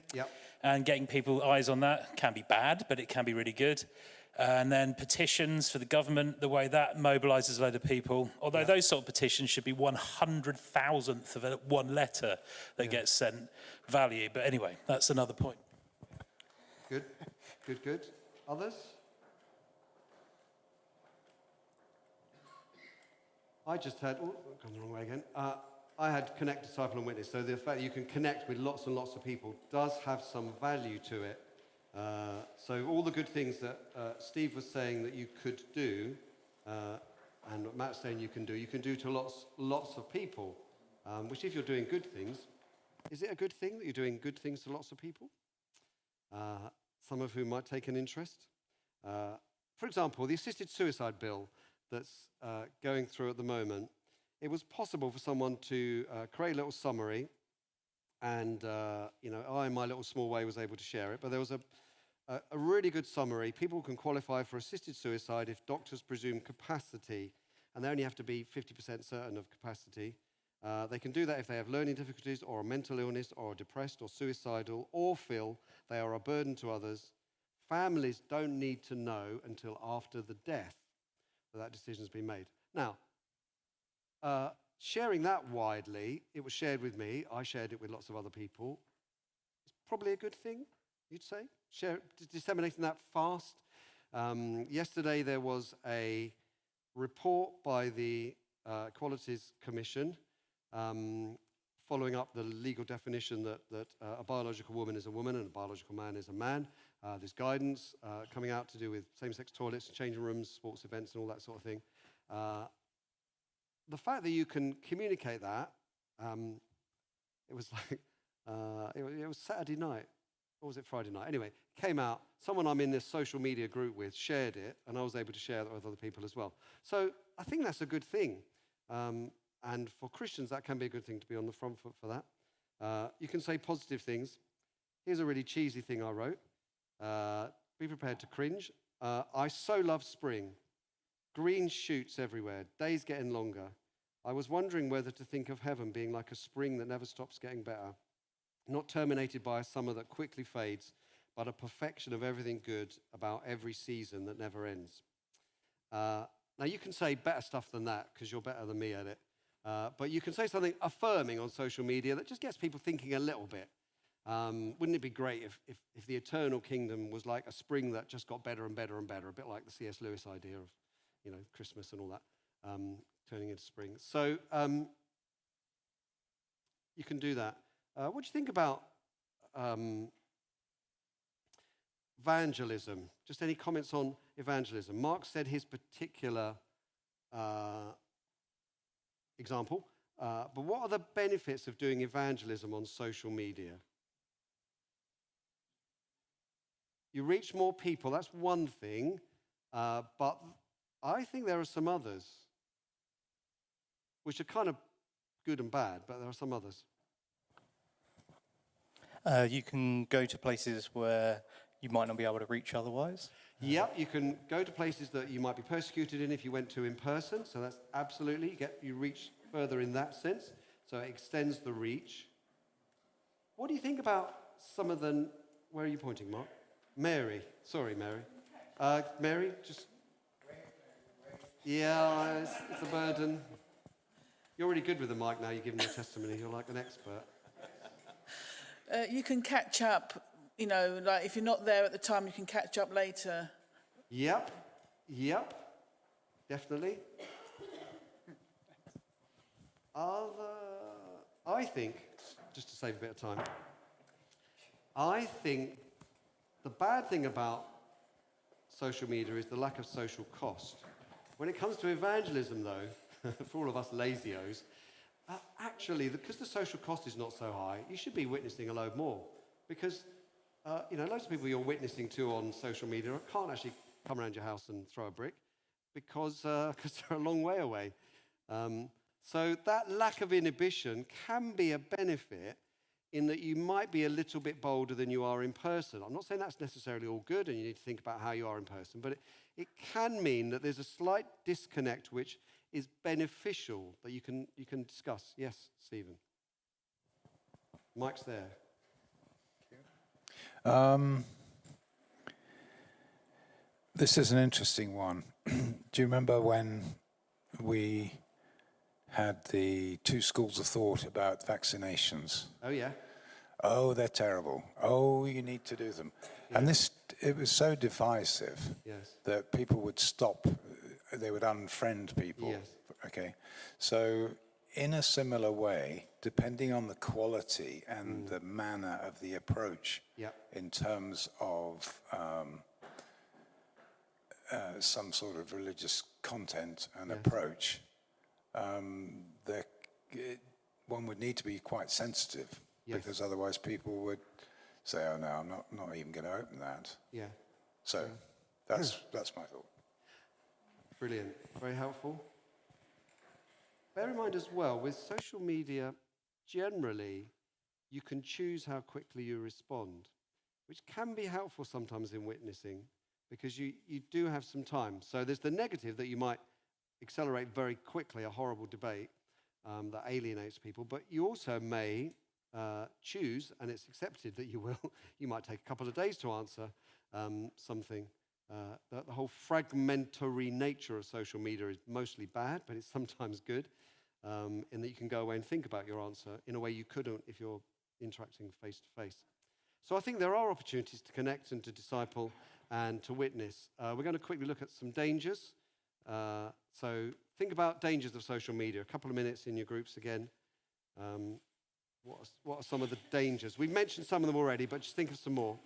and getting people eyes on that can be bad, but it can be really good. And then petitions for the government, the way that mobilises a load of people. Although those sort of petitions should be 100,000th of one letter that gets sent value. But anyway, that's another point. Good, good, good. Others? I just had, oh, I've gone the wrong way again. I had connect, disciple, and witness. So the fact that you can connect with lots and lots of people does have some value to it. So all the good things that Steve was saying that you could do, and what Matt's saying you can do to lots of people. Which, if you're doing good things, is it a good thing that you're doing good things to lots of people? Some of whom might take an interest. For example, the assisted suicide bill that's going through at the moment. It was possible for someone to create a little summary, and I, in my little small way, was able to share it. But there was a really good summary. People can qualify for assisted suicide if doctors presume capacity, and they only have to be 50% certain of capacity. They can do that if they have learning difficulties or a mental illness or are depressed or suicidal or feel they are a burden to others. Families don't need to know until after the death that decision has been made. Now, sharing that widely, it was shared with me, I shared it with lots of other people. It's probably a good thing, you'd say? Disseminating that fast. Yesterday there was a report by the Equalities Commission following up the legal definition that a biological woman is a woman and a biological man is a man. There's guidance coming out to do with same-sex toilets, changing rooms, sports events, and all that sort of thing. The fact that you can communicate that, it was like, it was Saturday night, or was it Friday night? Anyway, came out, someone I'm in this social media group with shared it, and I was able to share that with other people as well. So I think that's a good thing. And for Christians, that can be a good thing to be on the front foot for that. You can say positive things. Here's a really cheesy thing I wrote. Be prepared to cringe. I so love spring. Green shoots everywhere. Days getting longer. I was wondering whether to think of heaven being like a spring that never stops getting better. Not terminated by a summer that quickly fades, but a perfection of everything good about every season that never ends. Now, you can say better stuff than that because you're better than me at it. But you can say something affirming on social media that just gets people thinking a little bit. Wouldn't it be great if the eternal kingdom was like a spring that just got better and better and better, a bit like the C.S. Lewis idea of, Christmas and all that, turning into spring. So you can do that. What do you think about evangelism? Just any comments on evangelism? Mark said his particular example, but what are the benefits of doing evangelism on social media? You reach more people, that's one thing, but I think there are some others which are kind of good and bad, but there are some others. You can go to places where you might not be able to reach otherwise. Yep, you can go to places that you might be persecuted in if you went to in person. So that's absolutely, you reach further in that sense. So it extends the reach. What do you think about some of the, where are you pointing, Mark? Mary. Sorry, Mary. Mary, just... Yeah, it's a burden. You're really good with the mic now. You're giving your testimony. You're like an expert. You can catch up, like if you're not there at the time, you can catch up later. Yep, definitely. I think, just to save a bit of time, I think the bad thing about social media is the lack of social cost. When it comes to evangelism, though, for all of us lazios, actually, because the social cost is not so high, you should be witnessing a load more. Because, loads of people you're witnessing to on social media can't actually come around your house and throw a brick because they're a long way away. So that lack of inhibition can be a benefit in that you might be a little bit bolder than you are in person. I'm not saying that's necessarily all good and you need to think about how you are in person, but it can mean that there's a slight disconnect which is beneficial that you can discuss. Yes, Stephen. Mike's there. This is an interesting one. Do you remember when we had the two schools of thought about vaccinations? Oh, yeah. Oh, they're terrible. Oh, you need to do them. Yeah. And it was so divisive that people would stop, they would unfriend people. Yes. Okay. So in a similar way, depending on the quality and the manner of the approach in terms of some sort of religious content and approach, one would need to be quite sensitive because otherwise people would say, oh no, I'm not even going to open that. Yeah. So that's my thought. Brilliant. Very helpful. Bear in mind as well, with social media, generally, you can choose how quickly you respond, which can be helpful sometimes in witnessing because you do have some time. So there's the negative that you might accelerate very quickly a horrible debate that alienates people, but you also may choose, and it's accepted that you will, you might take a couple of days to answer something. The whole fragmentary nature of social media is mostly bad, but it's sometimes good in that you can go away and think about your answer in a way you couldn't if you're interacting face to face. So I think there are opportunities to connect and to disciple and to witness. We're going to quickly look at some dangers. So think about dangers of social media. A couple of minutes in your groups again. What are some of the dangers? We've mentioned some of them already, but just think of some more.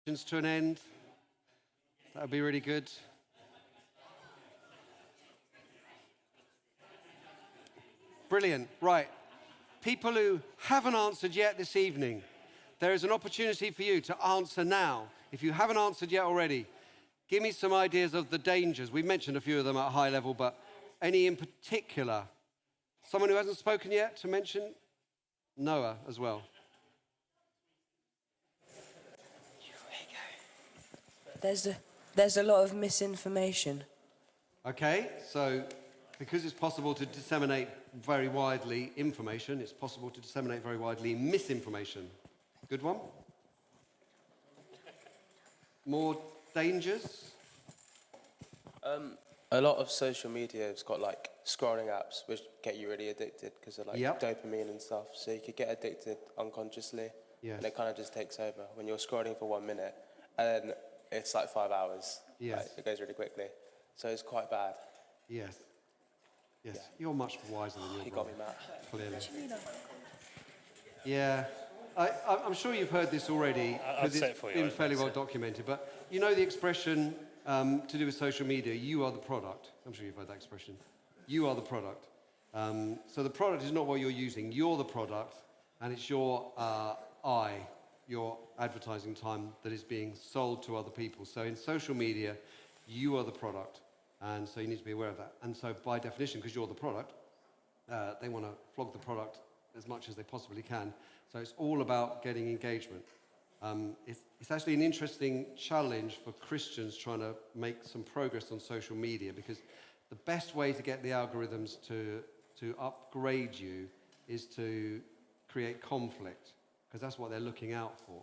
To an end. That would be really good. Brilliant. Right. People who haven't answered yet this evening, there is an opportunity for you to answer now. If you haven't answered yet already, give me some ideas of the dangers. We've mentioned a few of them at a high level, but any in particular? Someone who hasn't spoken yet to mention? Noah as well. There's a lot of misinformation. Okay, so because it's possible to disseminate very widely information, it's possible to disseminate very widely misinformation. Good one. More dangers? A lot of social media has got like scrolling apps which get you really addicted because of like dopamine and stuff. So you could get addicted unconsciously, and it kind of just takes over when you're scrolling for 1 minute, and then it's like 5 hours. Yes. Like, it goes really quickly. So it's quite bad. Yes. Yes. Yeah. You're much wiser than your You brother. got me, Matt. Clearly. Yeah. I'm sure you've heard this already because it's been fairly well documented, but you know the expression to do with social media, you are the product. I'm sure you've heard that expression. You are the product. So the product is not what you're using. You're the product, and it's your your advertising time that is being sold to other people. So in social media, you are the product, and so you need to be aware of that. And so by definition, because you're the product, they want to flog the product as much as they possibly can. So it's all about getting engagement. It's actually an interesting challenge for Christians trying to make some progress on social media, because the best way to get the algorithms to upgrade you is to create conflict, because that's what they're looking out for.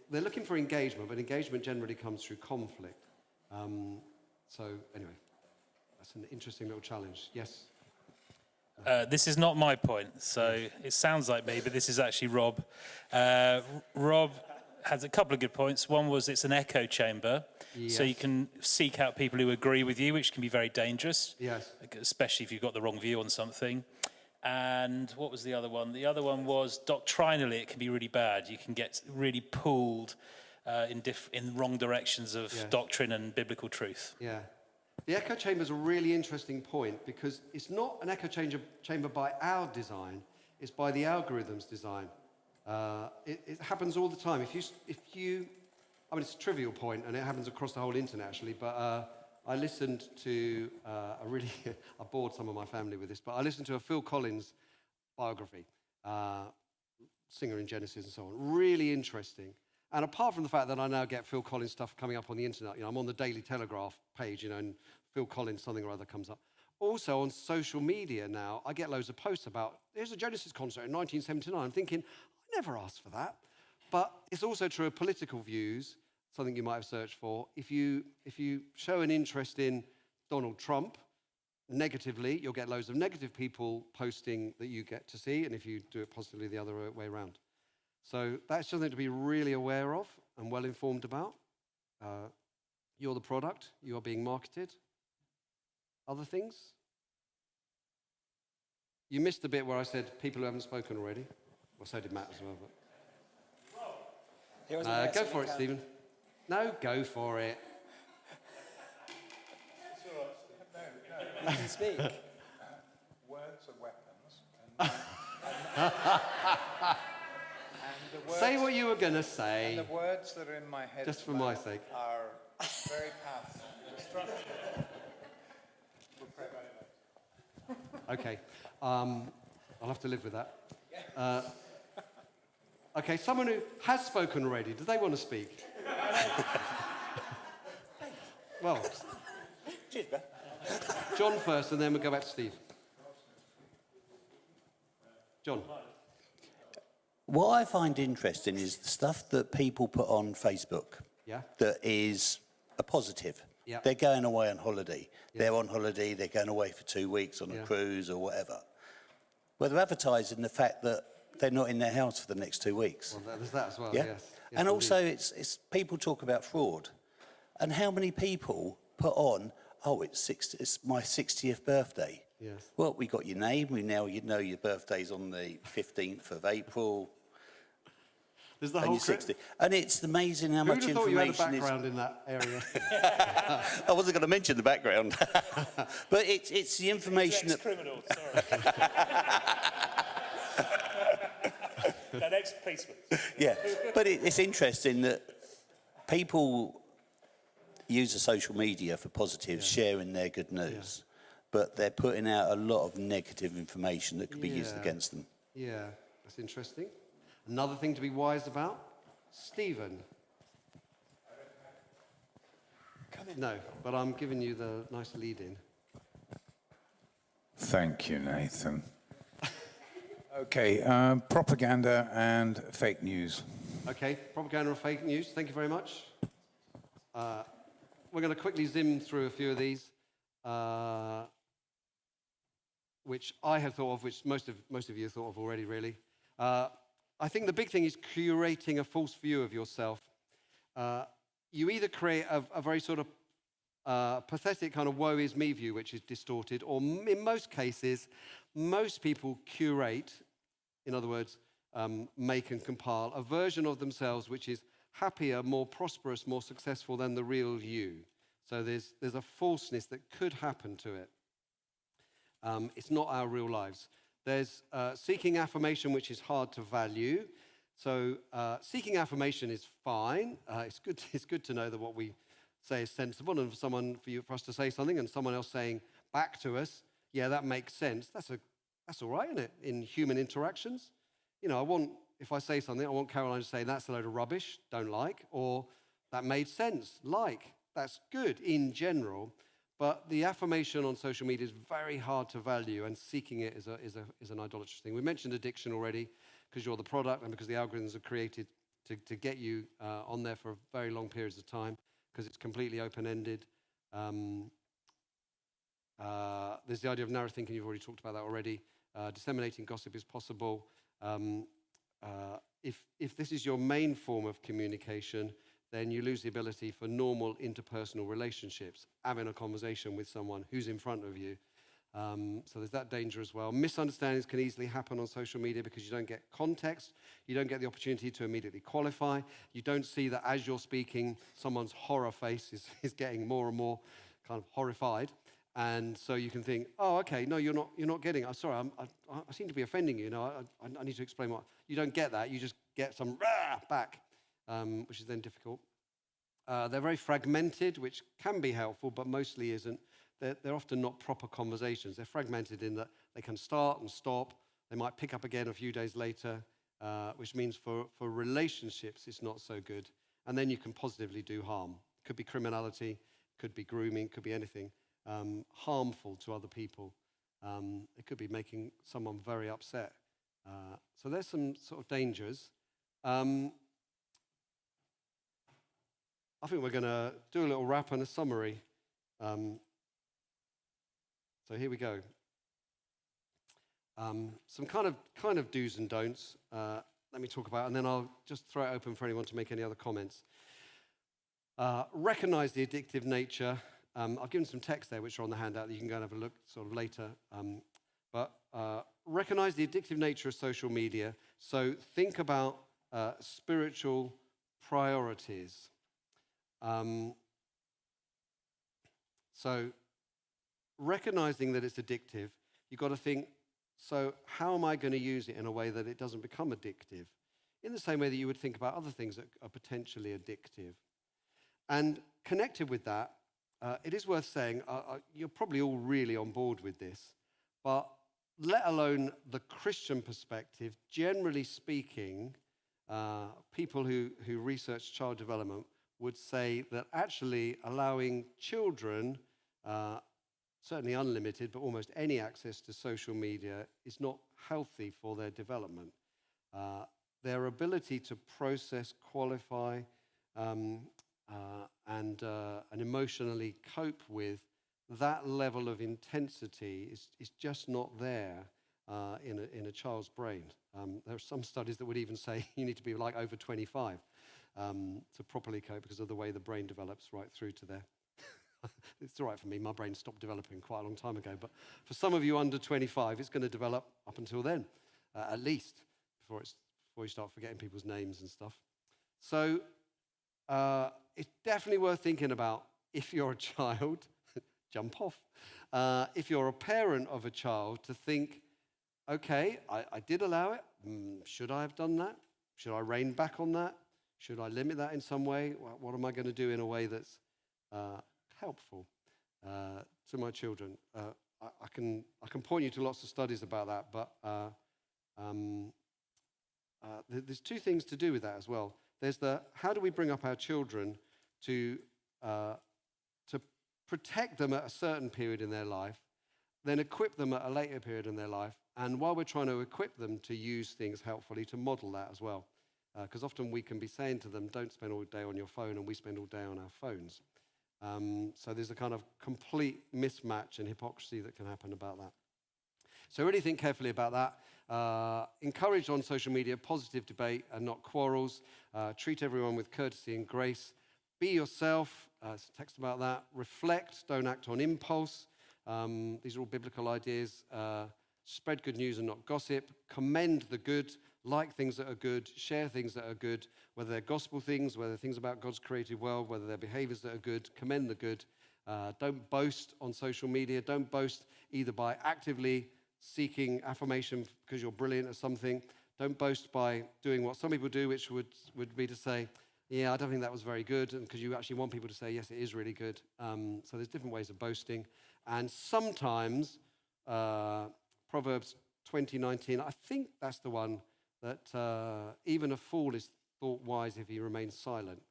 They're looking for engagement, but engagement generally comes through conflict. So anyway, that's an interesting little challenge. Yes? This is not my point, so it sounds like me, but this is actually Rob. Rob has a couple of good points. One was it's an echo chamber, so you can seek out people who agree with you, which can be very dangerous, especially if you've got the wrong view on something. And what was the other one? The other one was doctrinally it can be really bad. You can get really pulled in wrong directions of doctrine and biblical truth. Yeah. The echo chamber is a really interesting point, because it's not an echo chamber by our design, it's by the algorithm's design. It happens all the time. I mean, it's a trivial point, and it happens across the whole internet, actually, but I listened to I bored some of my family with this, but I listened to a Phil Collins biography, singer in Genesis and so on. Really interesting. And apart from the fact that I now get Phil Collins stuff coming up on the internet, I'm on the Daily Telegraph page, and Phil Collins something or other comes up. Also on social media now, I get loads of posts about, there's a Genesis concert in 1979. I'm thinking, I never asked for that. But it's also true of political views, something you might have searched for. If you show an interest in Donald Trump negatively, you'll get loads of negative people posting that you get to see, and if you do it positively, the other way around. So that's something to be really aware of and well informed about. You're the product, you are being marketed. Other things? You missed the bit where I said people who haven't spoken already. Well, so did Matt as well. But go for it, Stephen. No, go for it. You can speak. Words are weapons. Say what you were going to say. And the words that are in my head just for my sake are very path of destruction. We'll pray about it later. Okay. I'll have to live with that. Okay, someone who has spoken already, do they want to speak? Well, John first, and then we'll go back to Steve. John. What I find interesting is the stuff that people put on Facebook that is a positive. Yeah. They're going away on holiday. Yeah. They're on holiday, they're going away for 2 weeks on a cruise or whatever. Well, they're advertising the fact that they're not in their house for the next 2 weeks. Well, there's that as well, yeah? yes. And also, it's people talk about fraud. And how many people put on, it's my 60th birthday. Yes. Well, we got your name. We now know your birthday's on the 15th of April. There's the and whole you're 60. And it's amazing how much Who'd have thought you had a information is... background in that area? I wasn't going to mention the background. But it's the information that... Criminal, sorry. An ex-policeman. Yeah, but it's interesting that people use the social media for positives, sharing their good news, but they're putting out a lot of negative information that could be used against them. Yeah, that's interesting. Another thing to be wise about, Stephen. No, but I'm giving you the nice lead in. Thank you, Nathan. Okay, propaganda and fake news. Okay, propaganda and fake news. Thank you very much. We're going to quickly zoom through a few of these, which I have thought of, which most of you have thought of already, really. I think the big thing is curating a false view of yourself. You either create a very sort of pathetic kind of woe is me view, which is distorted, or in most cases, most people curate, in other words, make and compile a version of themselves which is happier, more prosperous, more successful than the real you. So there's a falseness that could happen to it. It's not our real lives. There's seeking affirmation, which is hard to value. So seeking affirmation is fine. It's good to know that what we say is sensible, and for us to say something and someone else saying back to us, yeah, that makes sense. That's all right, isn't it? In human interactions, if I say something, I want Caroline to say that's a load of rubbish, don't like, or that made sense, like. That's good in general, but the affirmation on social media is very hard to value, and seeking it is an idolatrous thing. We mentioned addiction already, because you're the product and because the algorithms are created to get you on there for very long periods of time, because it's completely open-ended. There's the idea of narrow thinking. You've already talked about that already. Disseminating gossip is possible. If this is your main form of communication, then you lose the ability for normal interpersonal relationships, having a conversation with someone who's in front of you. So there's that danger as well. Misunderstandings can easily happen on social media because you don't get context. You don't get the opportunity to immediately qualify. You don't see that as you're speaking, someone's horror face is getting more and more kind of horrified. And so you can think, oh, okay, no, you're not getting it. I'm sorry, I seem to be offending you. I need to explain what. You don't get that. You just get some rah back, which is then difficult. They're very fragmented, which can be helpful, but mostly isn't. They're often not proper conversations. They're fragmented in that they can start and stop. They might pick up again a few days later, which means for relationships, it's not so good. And then you can positively do harm. Could be criminality, could be grooming, could be anything. Harmful to other people. It could be making someone very upset. So there's some sort of dangers. I think we're going to do a little wrap and a summary. So here we go. Some kind of do's and don'ts. Let me talk about, and then I'll just throw it open for anyone to make any other comments. Recognize the addictive nature. I've given some text there, which are on the handout that you can go and have a look sort of later. But recognize the addictive nature of social media. So think about spiritual priorities. So recognizing that it's addictive, you've got to think, so how am I going to use it in a way that it doesn't become addictive? In the same way that you would think about other things that are potentially addictive. And connected with that, it is worth saying, you're probably all really on board with this, but let alone the Christian perspective, generally speaking, people who research child development would say that actually allowing children, certainly unlimited, but almost any access to social media is not healthy for their development. Their ability to process, qualify, and emotionally cope with that level of intensity is just not there in a child's brain. There are some studies that would even say you need to be like over 25 to properly cope because of the way the brain develops right through to there. It's all right for me, my brain stopped developing quite a long time ago, but for some of you under 25, it's going to develop up until then, at least, before before you start forgetting people's names and stuff. So it's definitely worth thinking about if you're a child, jump off. If you're a parent of a child, to think, okay, I did allow it. Should I have done that? Should I rein back on that? Should I limit that in some way? What am I going to do in a way that's helpful to my children? I can point you to lots of studies about that, but there's two things to do with that as well. There's the how do we bring up our children to protect them at a certain period in their life, then equip them at a later period in their life, and while we're trying to equip them to use things helpfully, to model that as well. Because often we can be saying to them, don't spend all day on your phone, and we spend all day on our phones. So there's a kind of complete mismatch and hypocrisy that can happen about that. So really think carefully about that. Encourage on social media positive debate and not quarrels. Treat everyone with courtesy and grace. Be yourself. There's a text about that. Reflect, don't act on impulse. These are all biblical ideas. Spread good news and not gossip. Commend the good. Like things that are good. Share things that are good. Whether they're gospel things, whether they're things about God's created world, whether they're behaviors that are good. Commend the good. Don't boast on social media. Don't boast either by actively seeking affirmation because you're brilliant at something. Don't boast by doing what some people do, which would be to say, yeah, I don't think that was very good, and because you actually want people to say, yes, it is really good. So there's different ways of boasting. And sometimes, Proverbs 20:19, I think that's the one that even a fool is thought wise if he remains silent,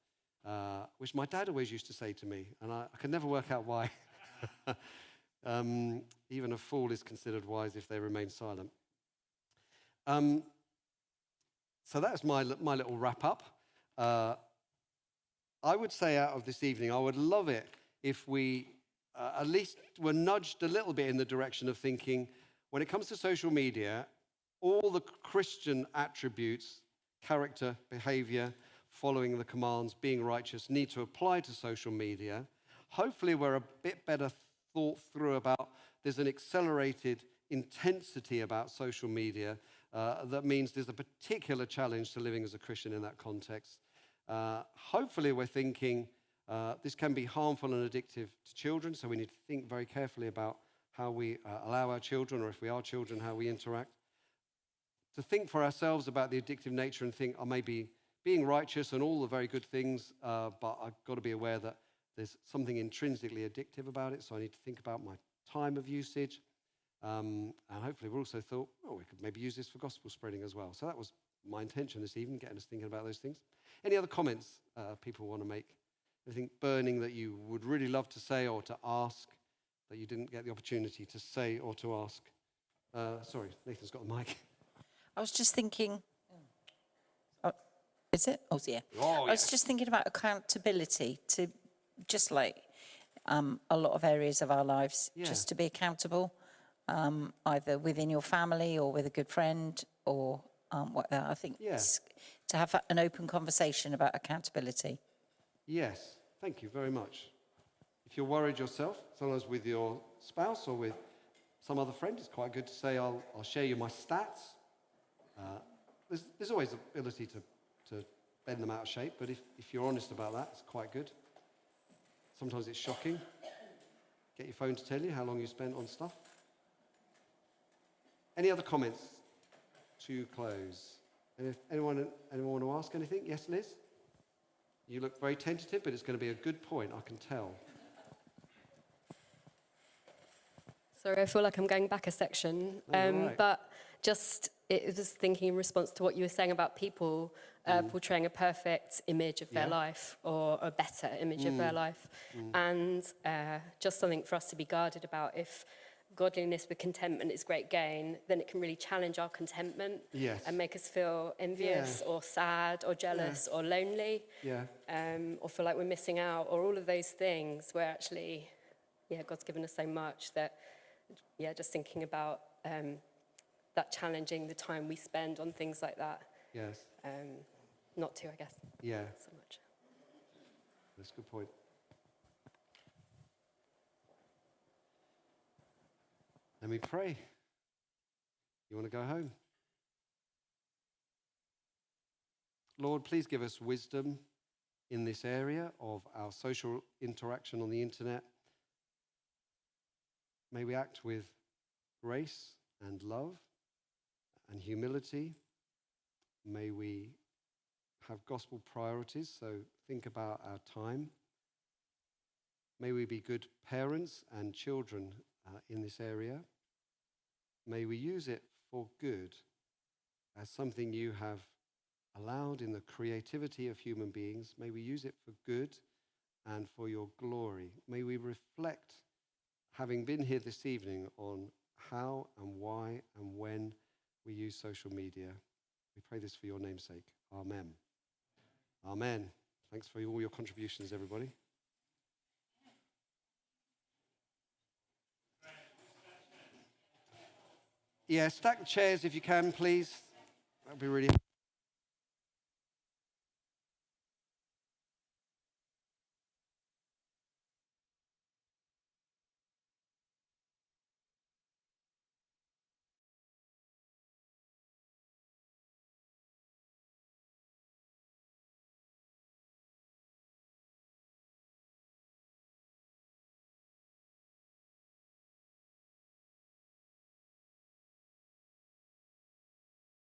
which my dad always used to say to me, and I could never work out why. Even a fool is considered wise if they remain silent. So that's my little wrap up. I would say out of this evening, I would love it if we at least were nudged a little bit in the direction of thinking, when it comes to social media, all the Christian attributes, character, behavior, following the commands, being righteous, need to apply to social media. Hopefully we're a bit better thought through about there's an accelerated intensity about social media that means there's a particular challenge to living as a Christian in that context. Hopefully we're thinking this can be harmful and addictive to children, so we need to think very carefully about how we allow our children, or if we are children, how we interact. To think for ourselves about the addictive nature and think, I may be being righteous and all the very good things, but I've got to be aware that there's something intrinsically addictive about it, so I need to think about my time of usage. And hopefully we've also thought, oh, we could maybe use this for gospel spreading as well. So that was my intention this evening, getting us thinking about those things. Any other comments people want to make? Anything burning that you would really love to say or to ask that you didn't get the opportunity to say or to ask? Sorry, Nathan's got the mic. I was just thinking, is it? Oh, yeah. Oh, I was just thinking about accountability to just like a lot of areas of our lives, just to be accountable, either within your family or with a good friend or whatever. I think to have an open conversation about accountability. Yes, thank you very much. If you're worried yourself, sometimes with your spouse or with some other friend, it's quite good to say, I'll share you my stats. There's always the ability to bend them out of shape, but if you're honest about that, it's quite good. Sometimes it's shocking. Get your phone to tell you how long you spent on stuff. Any other comments to close? Anyone want to ask anything? Yes, Liz? You look very tentative, but it's going to be a good point, I can tell. Sorry, I feel like I'm going back a section, right. but just it was thinking in response to what you were saying about people portraying a perfect image of their life or a better image of their life, and just something for us to be guarded about. If godliness with contentment is great gain, then it can really challenge our contentment and make us feel envious or sad or jealous or lonely, or feel like we're missing out, or all of those things where actually, God's given us so much that, just thinking about that challenging the time we spend on things like that. Yes. Not to, I guess. Yeah. So much. That's a good point. Let me pray. You want to go home? Lord, please give us wisdom in this area of our social interaction on the internet. May we act with grace and love and humility. May we have gospel priorities, so think about our time. May we be good parents and children in this area. May we use it for good as something you have allowed in the creativity of human beings. May we use it for good and for your glory. May we reflect, having been here this evening, on how and why and when we use social media. We pray this for your name's sake. Amen. Amen. Thanks for all your contributions, everybody. Yeah, stack the chairs if you can, please. That'd be really